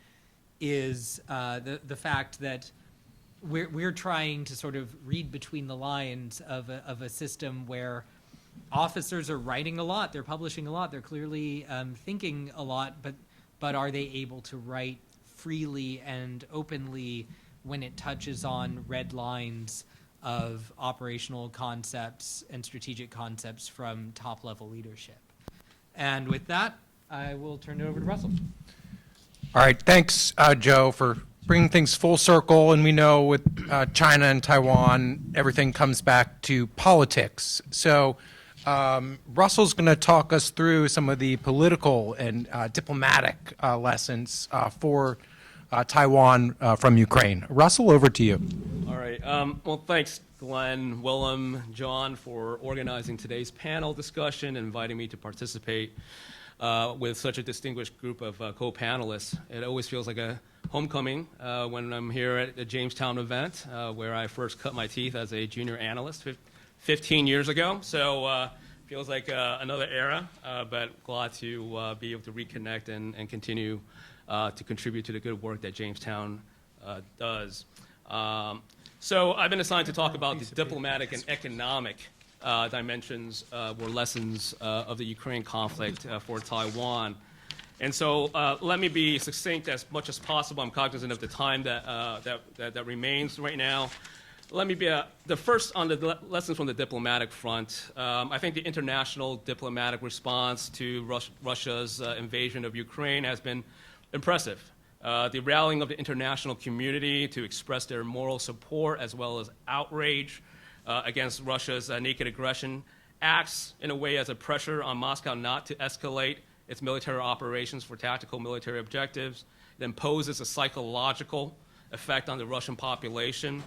is the fact that we're trying to sort of read between the lines of a system where officers are writing a lot, they're publishing a lot, they're clearly thinking a lot, but are they able to write freely and openly when it touches on red lines of operational concepts and strategic concepts from top-level leadership? And with that, I will turn it over to Russell. All right, thanks, Joe, for bringing things full circle. And we know with China and Taiwan, everything comes back to politics. So Russell's going to talk us through some of the political and diplomatic lessons for Taiwan from Ukraine. Russell, over to you. All right. Well, thanks, Glenn, Willem, John, for organizing today's panel discussion and inviting me to participate with such a distinguished group of co-panelists. It always feels like a homecoming when I'm here at the Jamestown event, where I first cut my teeth as a junior analyst 15 years ago. So feels like another era, but glad to be able to reconnect and continue to contribute to the good work that Jamestown does. So I've been assigned to talk about the diplomatic and economic dimensions or lessons of the Ukraine conflict for Taiwan. And so let me be succinct as much as possible. I'm cognizant of the time that remains right now. Let me be the first on the lessons from the diplomatic front. I think the international diplomatic response to Russia's invasion of Ukraine has been impressive. The rallying of the international community to express their moral support as well as outrage against Russia's naked aggression acts in a way as a pressure on Moscow not to escalate its military operations for tactical military objectives. It imposes a psychological effect on the Russian population.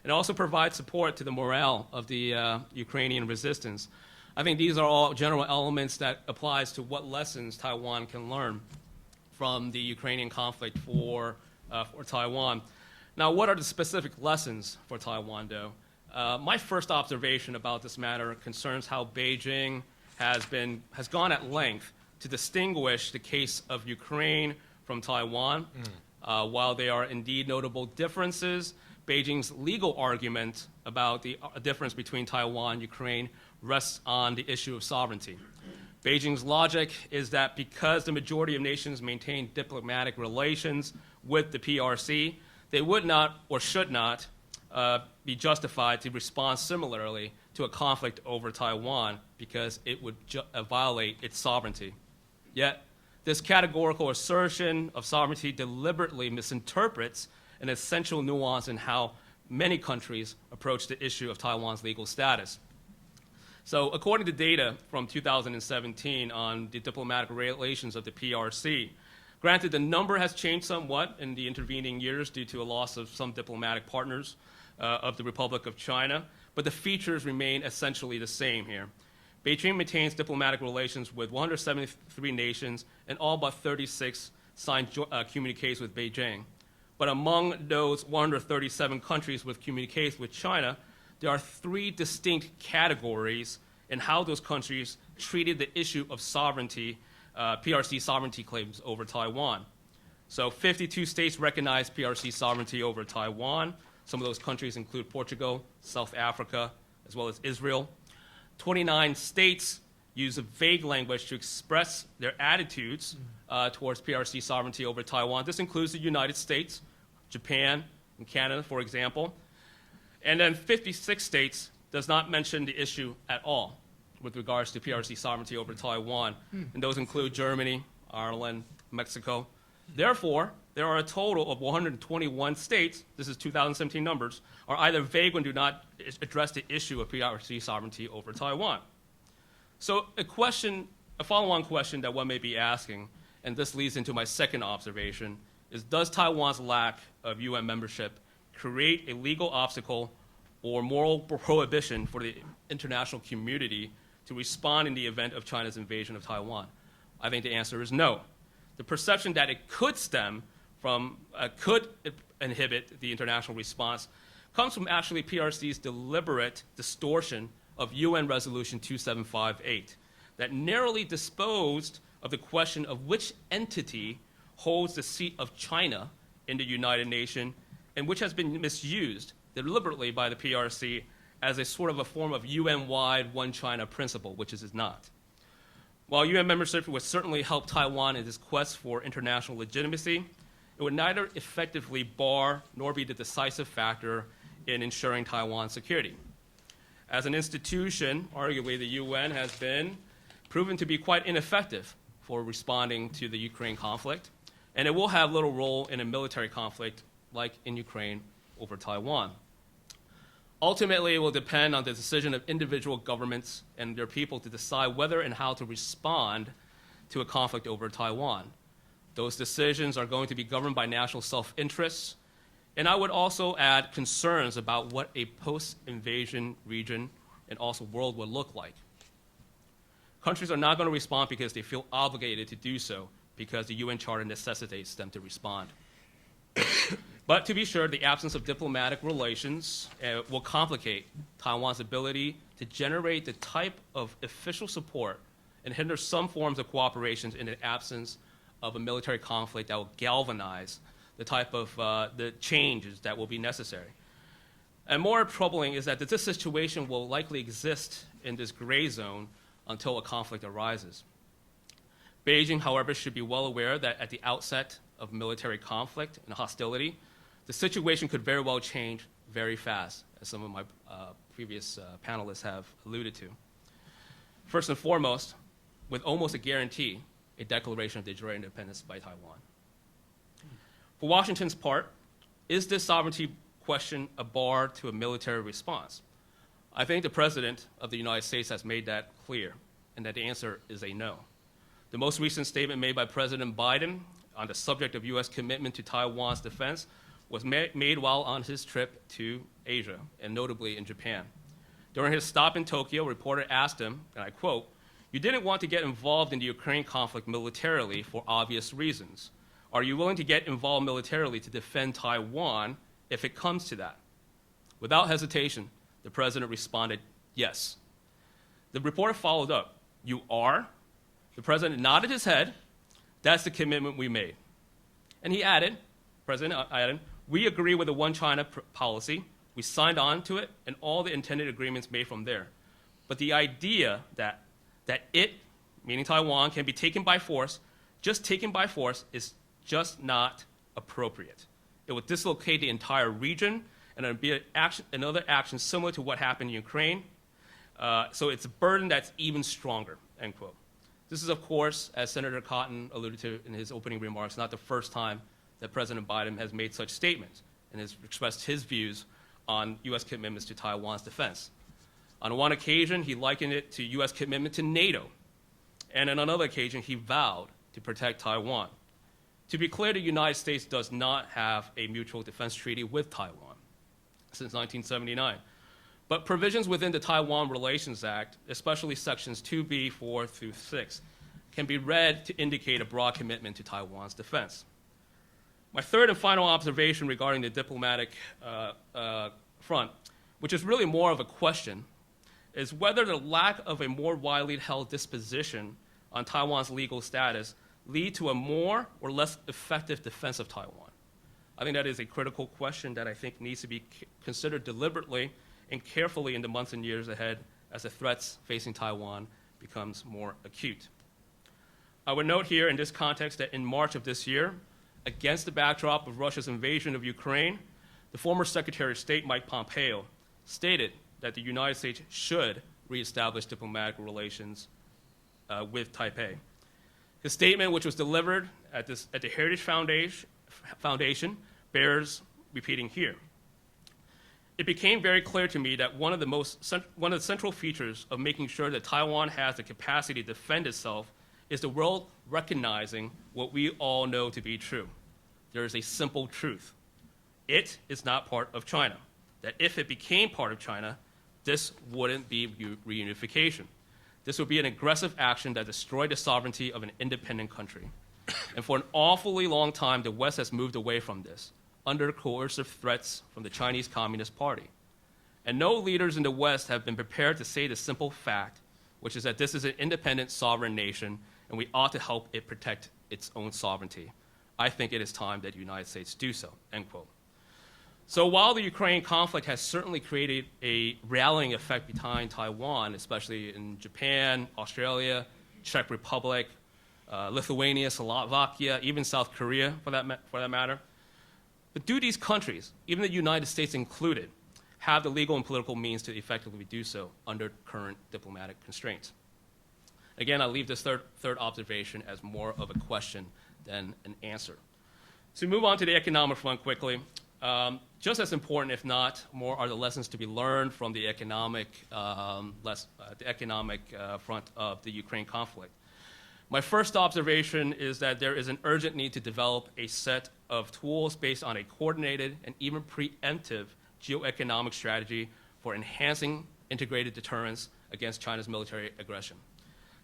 It also provides support to the morale of the Ukrainian resistance. I think these are all general elements that applies to what lessons Taiwan can learn from the Ukrainian conflict for Taiwan. Now, what are the specific lessons for Taiwan, though? My first observation about this matter concerns how Beijing has gone at length to distinguish the case of Ukraine from Taiwan. While there are indeed notable differences, Beijing's legal argument about the difference between Taiwan and Ukraine rests on the issue of sovereignty. Beijing's logic is that because the majority of nations maintain diplomatic relations with the PRC, they would not or should not be justified to respond similarly to a conflict over Taiwan because it would violate its sovereignty. Yet, this categorical assertion of sovereignty deliberately misinterprets an essential nuance in how many countries approach the issue of Taiwan's legal status. So, according to data from 2017 on the diplomatic relations of the PRC, granted the number has changed somewhat in the intervening years due to a loss of some diplomatic partners of the Republic of China, but the features remain essentially the same here. Beijing maintains diplomatic relations with 173 nations and all but 36 signed communiques with Beijing. But among those 137 countries with communiques with China, there are three distinct categories in how those countries treated the issue of sovereignty, PRC sovereignty claims over Taiwan. So 52 states recognize PRC sovereignty over Taiwan. Some of those countries include Portugal, South Africa, as well as Israel. 29 states use a vague language to express their attitudes towards PRC sovereignty over Taiwan. This includes the United States, Japan, and Canada, for example. And then 56 states does not mention the issue at all with regards to PRC sovereignty over Taiwan. And those include Germany, Ireland, Mexico. Therefore, there are a total of 121 states, this is 2017 numbers, are either vague and do not address the issue of PRC sovereignty over Taiwan. So a follow-on question that one may be asking, and this leads into my second observation, is does Taiwan's lack of UN membership create a legal obstacle or moral prohibition for the international community to respond in the event of China's invasion of Taiwan? I think the answer is no. The perception that it could stem from, could inhibit the international response comes from actually PRC's deliberate distortion of UN Resolution 2758 that narrowly disposed of the question of which entity holds the seat of China in the United Nations and which has been misused deliberately by the PRC as a sort of a form of UN-wide one China principle, which it is not. While UN membership would certainly help Taiwan in its quest for international legitimacy, it would neither effectively bar nor be the decisive factor in ensuring Taiwan's security. As an institution, arguably the UN has been proven to be quite ineffective for responding to the Ukraine conflict, and it will have little role in a military conflict like in Ukraine over Taiwan. Ultimately, it will depend on the decision of individual governments and their people to decide whether and how to respond to a conflict over Taiwan. Those decisions are going to be governed by national self-interest, and I would also add concerns about what a post-invasion region and also world would look like. Countries are not going to respond because they feel obligated to do so because the UN Charter necessitates them to respond. But to be sure, the absence of diplomatic relations will complicate Taiwan's ability to generate the type of official support and hinder some forms of cooperation in the absence of a military conflict that will galvanize the type of the changes that will be necessary. And more troubling is that this situation will likely exist in this gray zone until a conflict arises. Beijing, however, should be well aware that at the outset of military conflict and hostility, the situation could very well change very fast, as some of my previous panelists have alluded to. First and foremost, with almost a guarantee, a declaration of de jure independence by Taiwan. For Washington's part, is this sovereignty question a bar to a military response? I think the President of the United States has made that clear, and that the answer is a no. The most recent statement made by President Biden on the subject of U.S. commitment to Taiwan's defense was made while on his trip to Asia, and notably in Japan. During his stop in Tokyo, a reporter asked him, and I quote, "You didn't want to get involved in the Ukraine conflict militarily for obvious reasons. Are you willing to get involved militarily to defend Taiwan if it comes to that?" Without hesitation, the president responded, "Yes." The reporter followed up, "You are?" The president nodded his head. "That's the commitment we made." And he added, President added, "We agree with the one China policy. We signed on to it and all the intended agreements made from there. But the idea that it, meaning Taiwan, can be taken by force, just taken by force, is just not appropriate. It would dislocate the entire region, and it would be another action similar to what happened in Ukraine. So it's a burden that's even stronger," end quote. This is, of course, as Senator Cotton alluded to in his opening remarks, not the first time that President Biden has made such statements and has expressed his views on U.S. commitments to Taiwan's defense. On one occasion, he likened it to U.S. commitment to NATO, and on another occasion, he vowed to protect Taiwan. To be clear, the United States does not have a mutual defense treaty with Taiwan since 1979. But provisions within the Taiwan Relations Act, especially sections 2B, 4 through 6, can be read to indicate a broad commitment to Taiwan's defense. My third and final observation regarding the diplomatic front, which is really more of a question, is whether the lack of a more widely held disposition on Taiwan's legal status lead to a more or less effective defense of Taiwan. I think that is a critical question that I think needs to be considered deliberately and carefully in the months and years ahead as the threats facing Taiwan becomes more acute. I would note here in this context that in March of this year, against the backdrop of Russia's invasion of Ukraine, the former Secretary of State Mike Pompeo stated that the United States should reestablish diplomatic relations with Taipei. His statement, which was delivered at the Heritage Foundation, bears repeating here. It became very clear to me that one of the central features of making sure that Taiwan has the capacity to defend itself is the world recognizing what we all know to be true. There is a simple truth. It is not part of China. That if it became part of China, this wouldn't be reunification. This would be an aggressive action that destroyed the sovereignty of an independent country. And for an awfully long time, the West has moved away from this, under coercive threats from the Chinese Communist Party. And no leaders in the West have been prepared to say the simple fact, which is that this is an independent sovereign nation, and we ought to help it protect its own sovereignty. I think it is time that the United States do so, end quote. So while the Ukraine conflict has certainly created a rallying effect behind Taiwan, especially in Japan, Australia, Czech Republic, Lithuania, Slovakia, even South Korea for that matter, but do these countries, even the United States included, have the legal and political means to effectively do so under current diplomatic constraints? Again, I leave this third observation as more of a question than an answer. To move on to the economic front quickly, just as important, if not more, are the lessons to be learned from the economic front of the Ukraine conflict. My first observation is that there is an urgent need to develop a set of tools based on a coordinated and even preemptive geoeconomic strategy for enhancing integrated deterrence against China's military aggression.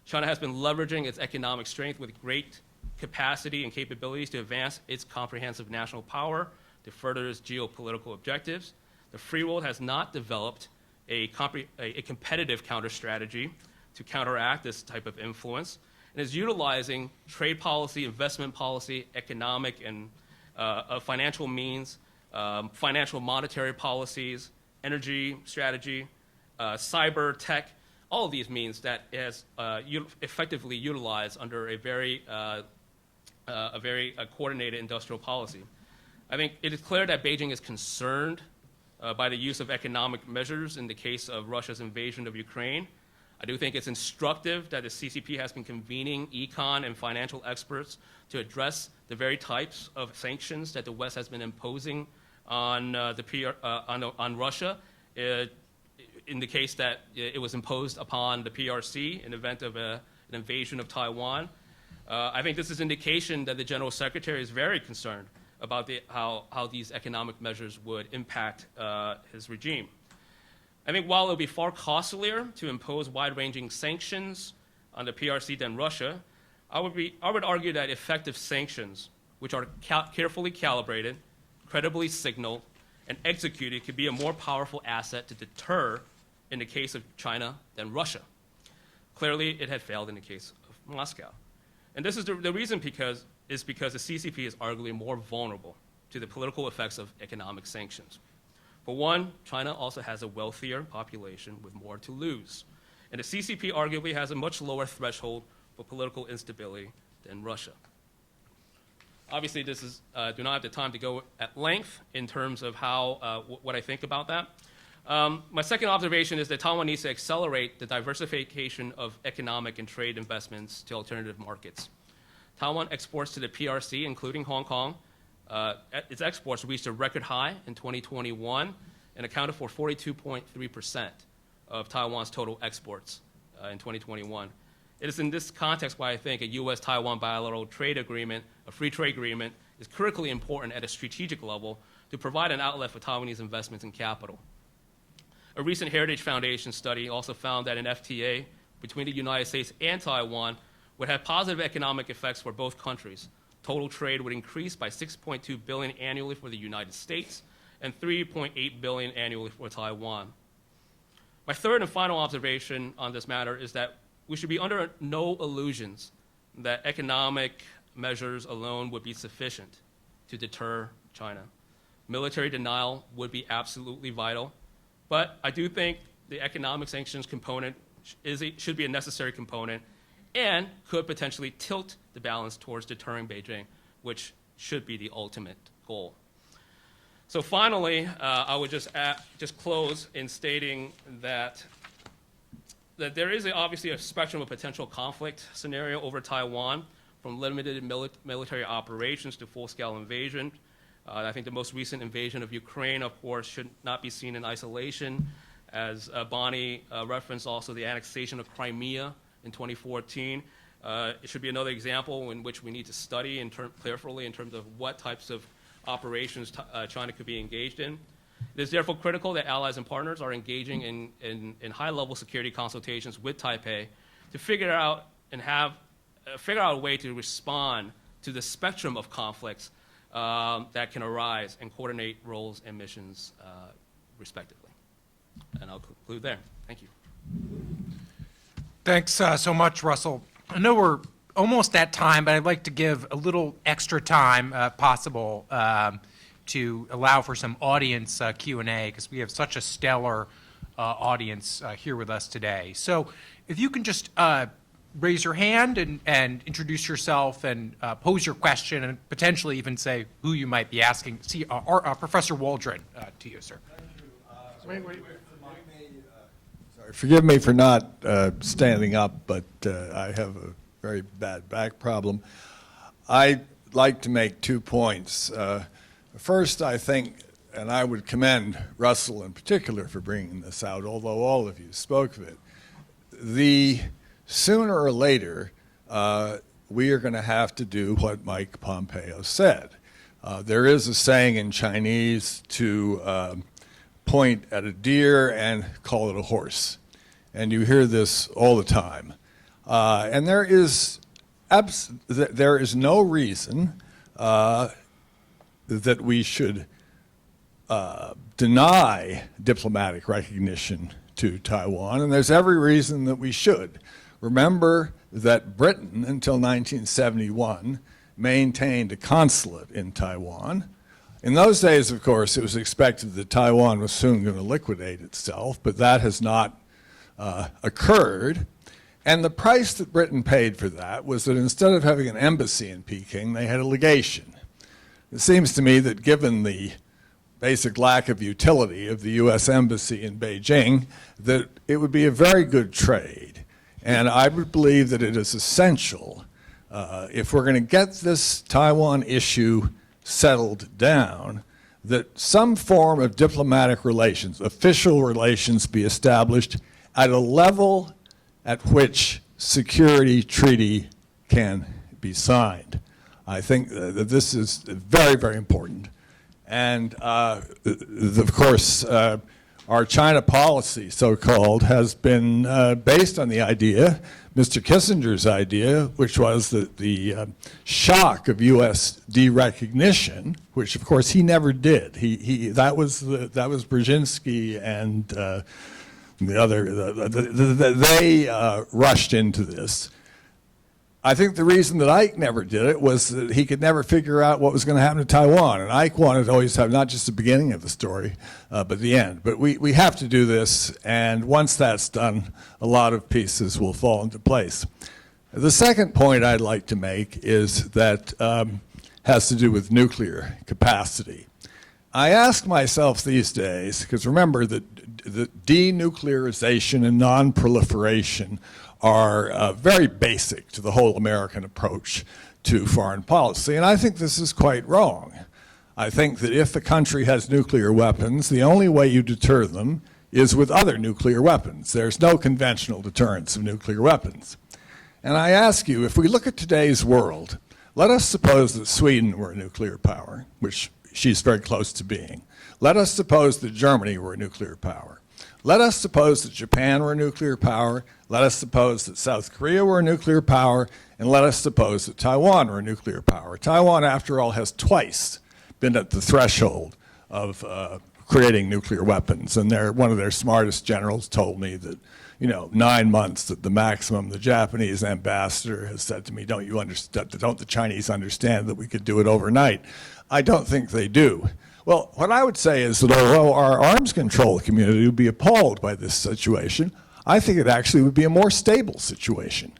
China has been leveraging its economic strength with great capacity and capabilities to advance its comprehensive national power to further its geopolitical objectives. The free world has not developed a competitive counter strategy to counteract this type of influence, and is utilizing trade policy, investment policy, economic and financial means, financial monetary policies, energy strategy, cyber tech, all of these means that is effectively utilized under a very coordinated industrial policy. I think it is clear that Beijing is concerned by the use of economic measures in the case of Russia's invasion of Ukraine. I do think it's instructive that the CCP has been convening econ and financial experts to address the very types of sanctions that the West has been imposing on on Russia in the case that it was imposed upon the PRC in the event of an invasion of Taiwan. I think this is indication that the General Secretary is very concerned about how these economic measures would impact his regime. I think while it would be far costlier to impose wide-ranging sanctions on the PRC than Russia, I would argue that effective sanctions, which are carefully calibrated, credibly signaled, and executed, could be a more powerful asset to deter in the case of China than Russia. Clearly, it had failed in the case of Moscow. And this is the reason because the CCP is arguably more vulnerable to the political effects of economic sanctions. For one, China also has a wealthier population with more to lose. And the CCP arguably has a much lower threshold for political instability than Russia. Obviously, do not have the time to go at length in terms of what I think about that. My second observation is that Taiwan needs to accelerate the diversification of economic and trade investments to alternative markets. Taiwan exports to the PRC, including Hong Kong. Its exports reached a record high in 2021 and accounted for 42.3% of Taiwan's total exports in 2021. It is in this context why I think a U.S.-Taiwan bilateral trade agreement, a free trade agreement, is critically important at a strategic level to provide an outlet for Taiwanese investments in capital. A recent Heritage Foundation study also found that an FTA between the United States and Taiwan would have positive economic effects for both countries. Total trade would increase by $6.2 billion annually for the United States and $3.8 billion annually for Taiwan. My third and final observation on this matter is that we should be under no illusions that economic measures alone would be sufficient to deter China. Military denial would be absolutely vital, but I do think the economic sanctions component should be a necessary component and could potentially tilt the balance towards deterring Beijing, which should be the ultimate goal. So finally, I would just close in stating that there is obviously a spectrum of potential conflict scenario over Taiwan, from limited military operations to full-scale invasion. I think the most recent invasion of Ukraine, of course, should not be seen in isolation. As Bonnie referenced also the annexation of Crimea in 2014. It should be another example in which we need to study carefully in terms of what types of operations China could be engaged in. It is therefore critical that allies and partners are engaging in high-level security consultations with Taipei to figure out a way to respond to the spectrum of conflicts that can arise and coordinate roles and missions respectively. And I'll conclude there. Thank you. Thanks so much, Russell. I know we're almost at time, but I'd like to give a little extra time possible to allow for some audience Q&A, because we have such a stellar audience here with us today. So if you can just raise your hand and introduce yourself and pose your question and potentially even say who you might be asking. See, Professor Waldron, to you, sir. Wait. Forgive me for not standing up, but I have a very bad back problem. I'd like to make 2 points. First, I think, and I would commend Russell in particular for bringing this out, although all of you spoke of it. Sooner or later, we are going to have to do what Mike Pompeo said. There is a saying in Chinese to point at a deer and call it a horse. And you hear this all the time. And there is no reason that we should deny diplomatic recognition to Taiwan, and there's every reason that we should. Remember that Britain, until 1971, maintained a consulate in Taiwan. In those days, of course, it was expected that Taiwan was soon going to liquidate itself, but that has not occurred. And the price that Britain paid for that was that instead of having an embassy in Peking, they had a legation. It seems to me that given the basic lack of utility of the U.S. Embassy in Beijing, that it would be a very good trade. And I would believe that it is essential, if we're going to get this Taiwan issue settled down, that some form of diplomatic relations, official relations, be established at a level at which security treaty can be signed. I think that this is very, very important. And of course, our China policy, so-called, has been based on the idea, Mr. Kissinger's idea, which was that the shock of U.S. derecognition, which of course he never did. That was Brzezinski and the other. They rushed into this. I think the reason that Ike never did it was that he could never figure out what was going to happen to Taiwan. And Ike wanted to always have not just the beginning of the story, but the end. But we have to do this, and once that's done, a lot of pieces will fall into place. The second point I'd like to make is that has to do with nuclear capacity. I ask myself these days, because remember that the denuclearization and non-proliferation are very basic to the whole American approach to foreign policy. And I think this is quite wrong. I think that if a country has nuclear weapons, the only way you deter them is with other nuclear weapons. There's no conventional deterrence of nuclear weapons. And I ask you, if we look at today's world, let us suppose that Sweden were a nuclear power, which she's very close to being. Let us suppose that Germany were a nuclear power. Let us suppose that Japan were a nuclear power. Let us suppose that South Korea were a nuclear power. And let us suppose that Taiwan were a nuclear power. Taiwan, after all, has twice been at the threshold of creating nuclear weapons. And one of their smartest generals told me that, 9 months at the maximum. The Japanese ambassador has said to me, don't the Chinese understand that we could do it overnight? I don't think they do. Well, what I would say is that although our arms control community would be appalled by this situation, I think it actually would be a more stable situation.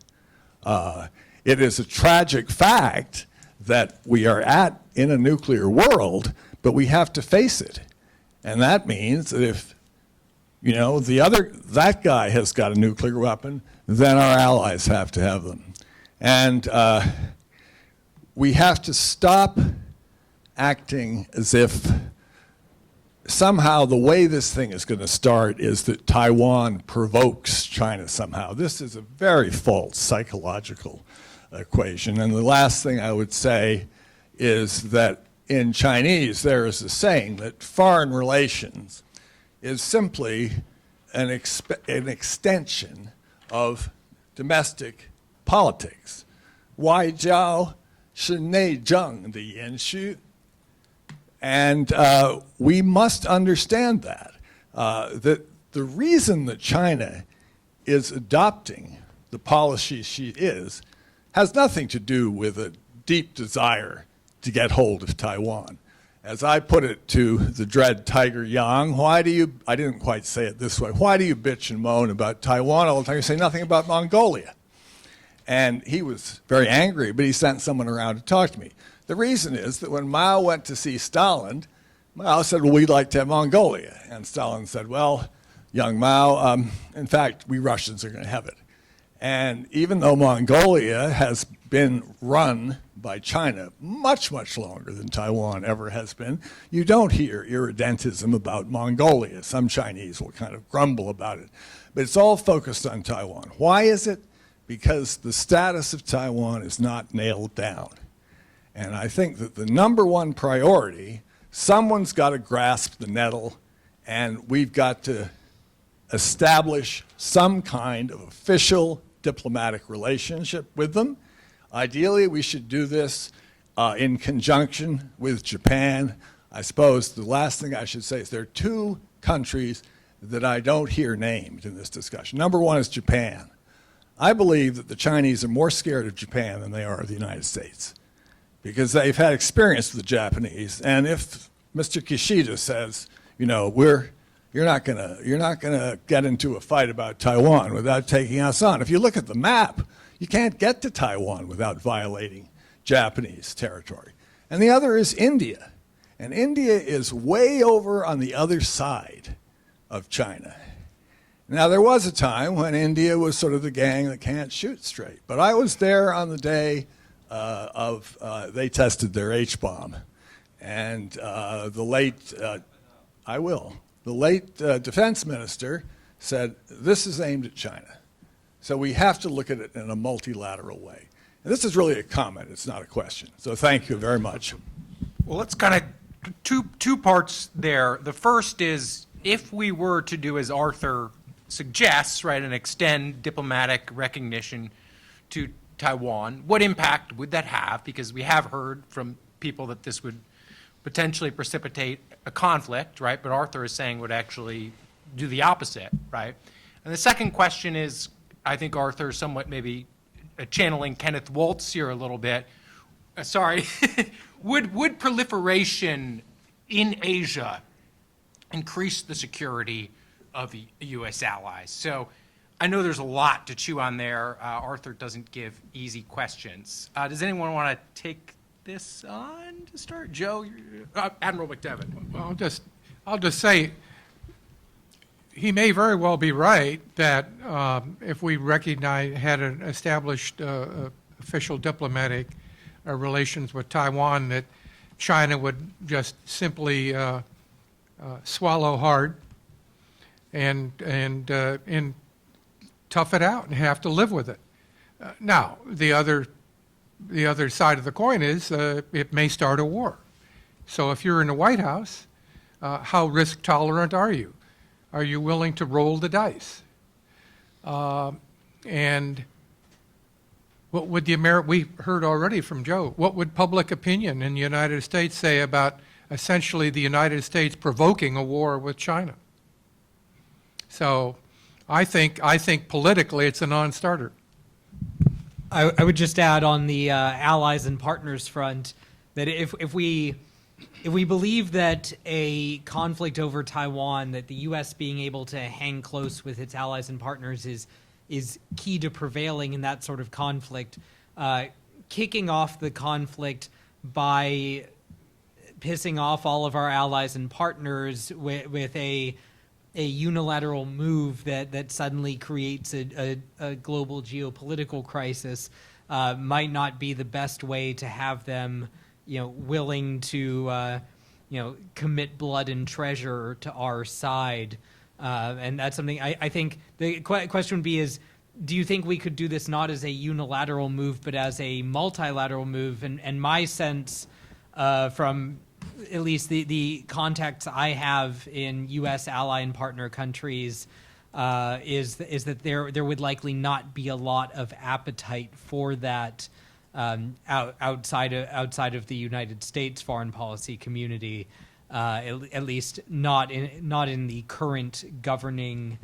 It is a tragic fact that we are in a nuclear world, but we have to face it. And that means that if, that guy has got a nuclear weapon, then our allies have to have them. And we have to stop acting as if somehow the way this thing is going to start is that Taiwan provokes China somehow. This is a very false psychological equation. And the last thing I would say is that in Chinese there is a saying that foreign relations is simply an extension of domestic politics. 外交是内政的延续. And we must understand that the reason that China is adopting the policy she is has nothing to do with a deep desire to get hold of Taiwan. As I put it to the dread Tiger Yang, I didn't quite say it this way, why do you bitch and moan about Taiwan all the time? You say nothing about Mongolia. And he was very angry, but he sent someone around to talk to me. The reason is that when Mao went to see Stalin, Mao said, well, we'd like to have Mongolia. And Stalin said, well, young Mao, in fact, we Russians are going to have it. And even though Mongolia has been run by China much, much longer than Taiwan ever has been, you don't hear irredentism about Mongolia. Some Chinese will kind of grumble about it. But it's all focused on Taiwan. Why is it? Because the status of Taiwan is not nailed down. And I think that the number one priority, someone's got to grasp the nettle, and we've got to establish some kind of official diplomatic relationship with them. Ideally, we should do this in conjunction with Japan. I suppose the last thing I should say is there are two countries that I don't hear named in this discussion. Number one is Japan. I believe that the Chinese are more scared of Japan than they are of the United States, because they've had experience with the Japanese. And if Mr. Kishida says, you're not gonna get into a fight about Taiwan without taking us on. If you look at the map, you can't get to Taiwan without violating Japanese territory. And the other is India. And India is way over on the other side of China. Now, there was a time when India was sort of the gang that can't shoot straight. But I was there on the day they tested their H-bomb. And the late defense minister said, this is aimed at China. So we have to look at it in a multilateral way. And this is really a comment, it's not a question. So thank you very much. Well, let's kind of two parts there. The first is, if we were to do as Arthur suggests, right, and extend diplomatic recognition to Taiwan, what impact would that have? Because we have heard from people that this would potentially precipitate a conflict, right? But Arthur is saying would actually do the opposite, right? And the second question is, I think Arthur somewhat maybe channeling Kenneth Waltz here a little bit. Would proliferation in Asia increase the security of U.S. allies? So I know there's a lot to chew on there. Arthur doesn't give easy questions. Does anyone want to take this on to start? Joe, Admiral McDevitt. Well, I'll just say, he may very well be right that if we had an established official diplomatic relations with Taiwan, that China would just simply swallow hard and tough it out and have to live with it. Now, the other side of the coin is it may start a war. So if you're in the White House, how risk tolerant are you? Are you willing to roll the dice? And what would we heard already from Joe, what would public opinion in the United States say about essentially the United States provoking a war with China? So I think politically it's a non-starter. I would just add on the allies and partners front that if we believe that a conflict over Taiwan, that the U.S. being able to hang close with its allies and partners is key to prevailing in that sort of conflict, kicking off the conflict by pissing off all of our allies and partners with a unilateral move that suddenly creates a global geopolitical crisis might not be the best way to have them, willing to, commit blood and treasure to our side. And that's something I think the question would be is, do you think we could do this not as a unilateral move, but as a multilateral move? And my sense from at least the contacts I have in U.S. ally and partner countries is that there would likely not be a lot of appetite for that outside of the United States foreign policy community, at least not in the current governing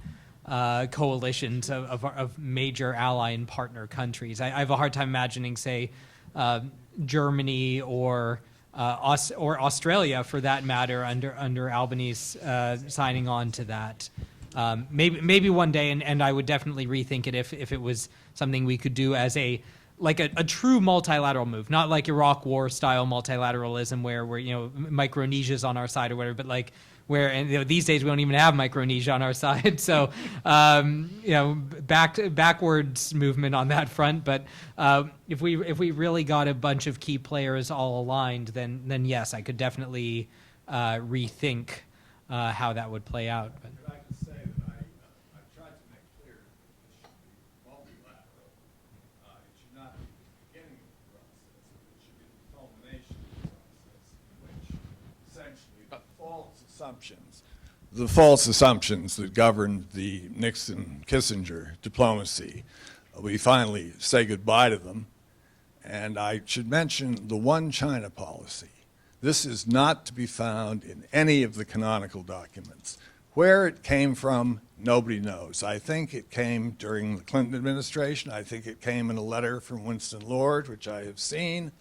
coalitions of major ally and partner countries. I have a hard time imagining, say, Germany or Australia, for that matter, under Albany's signing on to that. Maybe one day, and I would definitely rethink it if it was something we could do as a true multilateral move, not like Iraq War style multilateralism where Micronesia's on our side or whatever, but like where these days we don't even have Micronesia on our side, so backwards movement on that front. But if we really got a bunch of key players all aligned, then yes, I could definitely rethink how that would play out. But. I'd like to say that I tried to make clear that this should be multilateral. It should not be the beginning of the process. It should be the culmination of the process, in which essentially the false assumptions that governed the Nixon-Kissinger diplomacy, we finally say goodbye to them. And I should mention the one China policy. This is not to be found in any of the canonical documents. Where it came from, nobody knows. I think it came during the Clinton administration. I think it came in a letter from Winston Lord, which I have seen.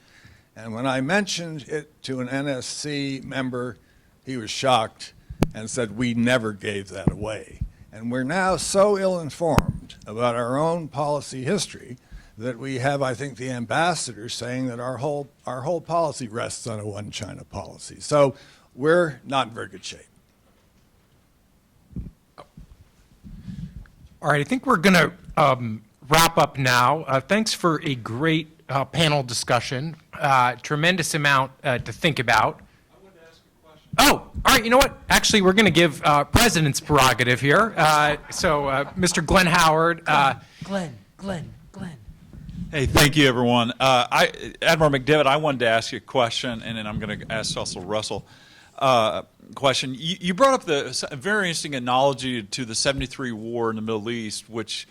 And when I mentioned it to an NSC member, he was shocked and said, we never gave that away. And we're now so ill-informed about our own policy history that we have, I think, the ambassador saying that our whole policy rests on a one China policy. So we're not in very good shape. All right, I think we're going to wrap up now. Thanks for a great panel discussion. Tremendous amount to think about. I wanted to ask a question. Oh, all right, you know what? Actually, we're going to give President's prerogative here. Mr. Glenn Howard. Glenn. Hey, thank you, everyone. Admiral McDevitt, I wanted to ask you a question, and then I'm going to ask also Russell a question. You brought up a very interesting analogy to the 73 war in the Middle East, which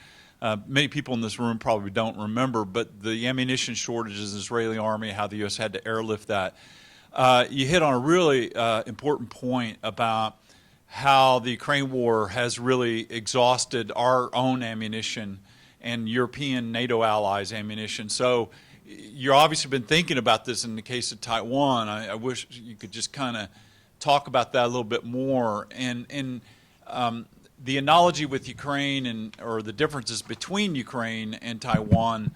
many people in this room probably don't remember, but the ammunition shortages in the Israeli army, how the U.S. had to airlift that. You hit on a really important point about how the Ukraine war has really exhausted our own ammunition and European NATO allies' ammunition. So you've obviously been thinking about this in the case of Taiwan. I wish you could just kind of talk about that a little bit more. And the analogy with Ukraine or the differences between Ukraine and Taiwan,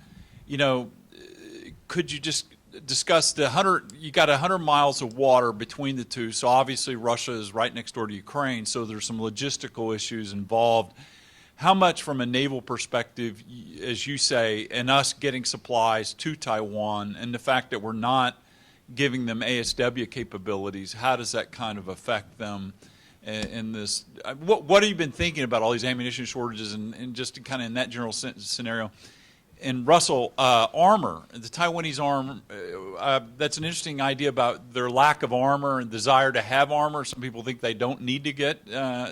could you just discuss you got 100 miles of water between the two, so obviously Russia is right next door to Ukraine, so there's some logistical issues involved. How much from a naval perspective, as you say, and us getting supplies to Taiwan and the fact that we're not giving them ASW capabilities, how does that kind of affect them in this? What have you been thinking about all these ammunition shortages and just kind of in that general scenario? And Russell, armor, the Taiwanese armor, that's an interesting idea about their lack of armor and desire to have armor. Some people think they don't need to get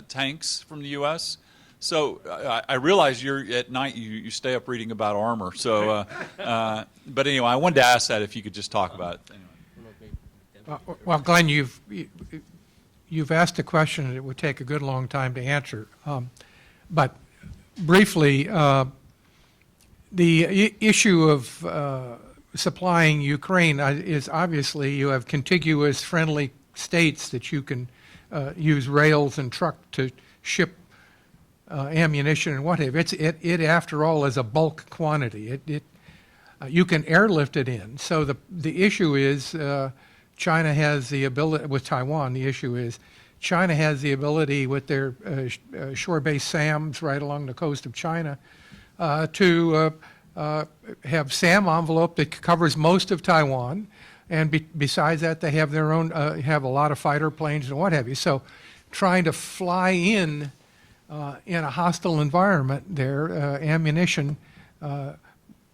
tanks from the U.S. So I realize at night you stay up reading about armor. So, but anyway, I wanted to ask that if you could just talk about it. Anyway. Well, Glenn, you've asked a question that it would take a good long time to answer. But briefly, the issue of supplying Ukraine is obviously you have contiguous friendly states that you can use rails and truck to ship ammunition and what have you. It after all is a bulk quantity. You can airlift it in. So the issue is China has the ability, with Taiwan, the issue is China has the ability with their shore-based SAMs right along the coast of China to have SAM envelope that covers most of Taiwan. And besides that, they have their own, have a lot of fighter planes and what have you. So trying to fly in a hostile environment there, ammunition,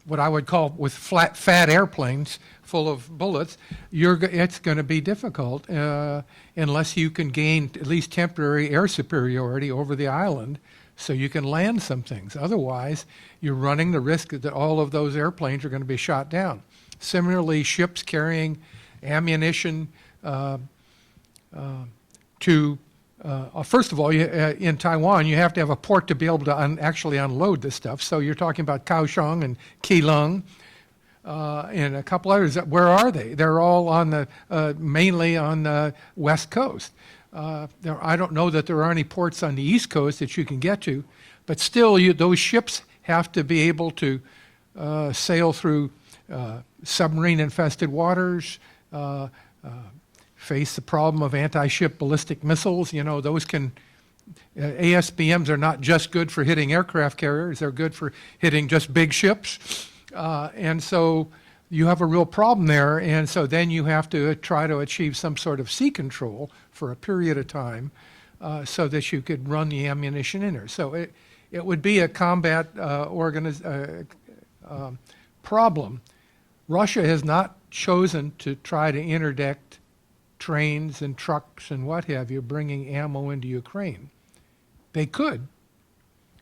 what I would call with fat airplanes full of bullets, it's going to be difficult unless you can gain at least temporary air superiority over the island so you can land some things. Otherwise, you're running the risk that all of those airplanes are going to be shot down. Similarly, ships carrying ammunition first of all, in Taiwan, you have to have a port to be able to actually unload this stuff. So you're talking about Kaohsiung and Keelung and a couple others. Where are they? They're all on mainly on the West Coast. I don't know that there are any ports on the East Coast that you can get to, but still, those ships have to be able to sail through submarine-infested waters, face the problem of anti-ship ballistic missiles. You know, those ASBMs are not just good for hitting aircraft carriers, they're good for hitting just big ships. And so you have a real problem there, and so then you have to try to achieve some sort of sea control for a period of time so that you could run the ammunition in there. So it would be a combat problem. Russia has not chosen to try to interdict trains and trucks and what have you, bringing ammo into Ukraine. They could,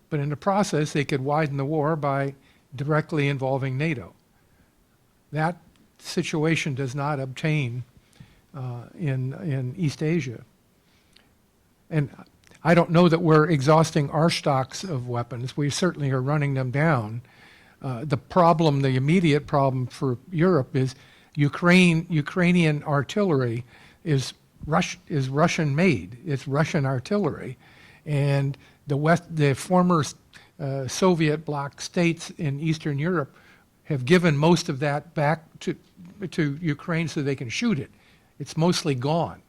but in the process, they could widen the war by directly involving NATO. That situation does not obtain in East Asia. And I don't know that we're exhausting our stocks of weapons. We certainly are running them down. The immediate problem for Europe is Ukrainian artillery is Russian made. It's Russian artillery, and the former Soviet bloc states in Eastern Europe have given most of that back to Ukraine so they can shoot it. It's mostly gone.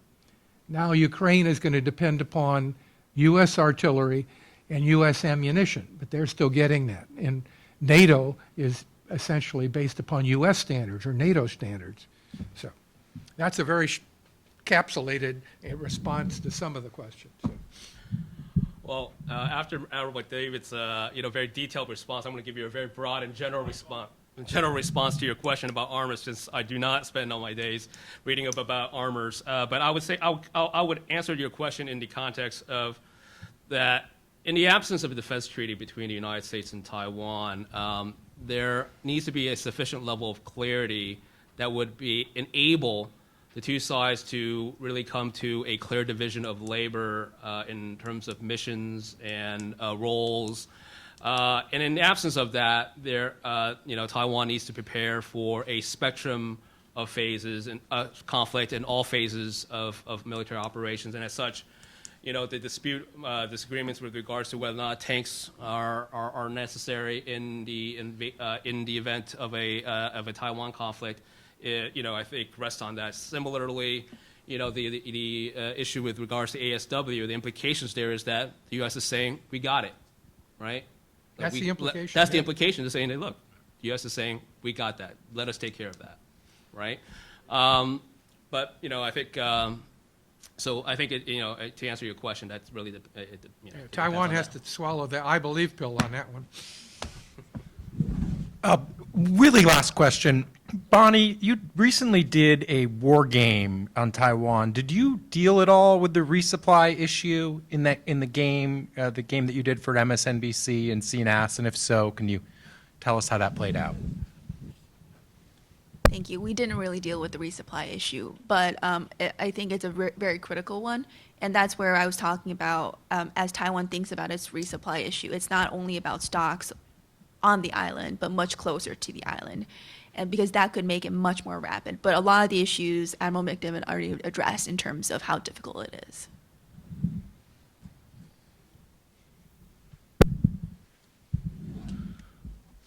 Now Ukraine is going to depend upon U.S. artillery and U.S. ammunition, but they're still getting that. And NATO is essentially based upon U.S. standards or NATO standards. So that's a very capsulated response to some of the questions. So. Well, after Admiral McDevitt's very detailed response, I'm going to give you a very broad and general response to your question about armors, since I do not spend all my days reading up about armors. But I would say I would answer your question in the context of that in the absence of a defense treaty between the United States and Taiwan, there needs to be a sufficient level of clarity that would enable the two sides to really come to a clear division of labor in terms of missions and roles. And in the absence of that, Taiwan needs to prepare for a spectrum of phases and conflict in all phases of military operations. And as such, the disagreements with regards to whether or not tanks are necessary in the event of a Taiwan conflict I think rests on that. Similarly, the issue with regards to ASW, the implications there is that the U.S. is saying, we got it, right? That's the implication, That's the yeah. implication. They're saying, hey, look, the U.S. is saying, we got that. Let us take care of that, right? But, I think, so I think, to answer your question, that's really Taiwan has to swallow the I believe pill on that one. Really last question. Bonnie, you recently did a war game on Taiwan. Did you deal at all with the resupply issue in the game that you did for MSNBC and CNAS? And if so, can you tell us how that played out? Thank you. We didn't really deal with the resupply issue, but I think it's a very critical one. And that's where I was talking about, as Taiwan thinks about its resupply issue, it's not only about stocks on the island, but much closer to the island. And because that could make it much more rapid. But a lot of the issues Admiral McDevitt already addressed in terms of how difficult it is.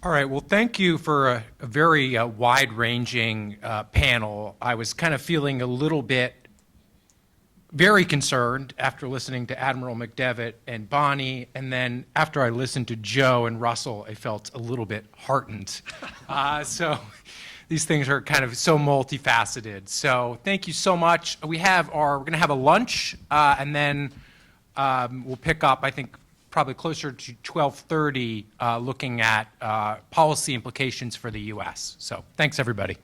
All right. Well, thank you for a very wide-ranging panel. I was kind of feeling a little bit very concerned after listening to Admiral McDevitt and Bonnie, and then after I listened to Joe and Russell, I felt a little bit heartened. So these things are kind of so multifaceted. So thank you so much. We're going to have a lunch, and then we'll pick up, I think, probably closer to 12:30, looking at policy implications for the U.S. So thanks, everybody.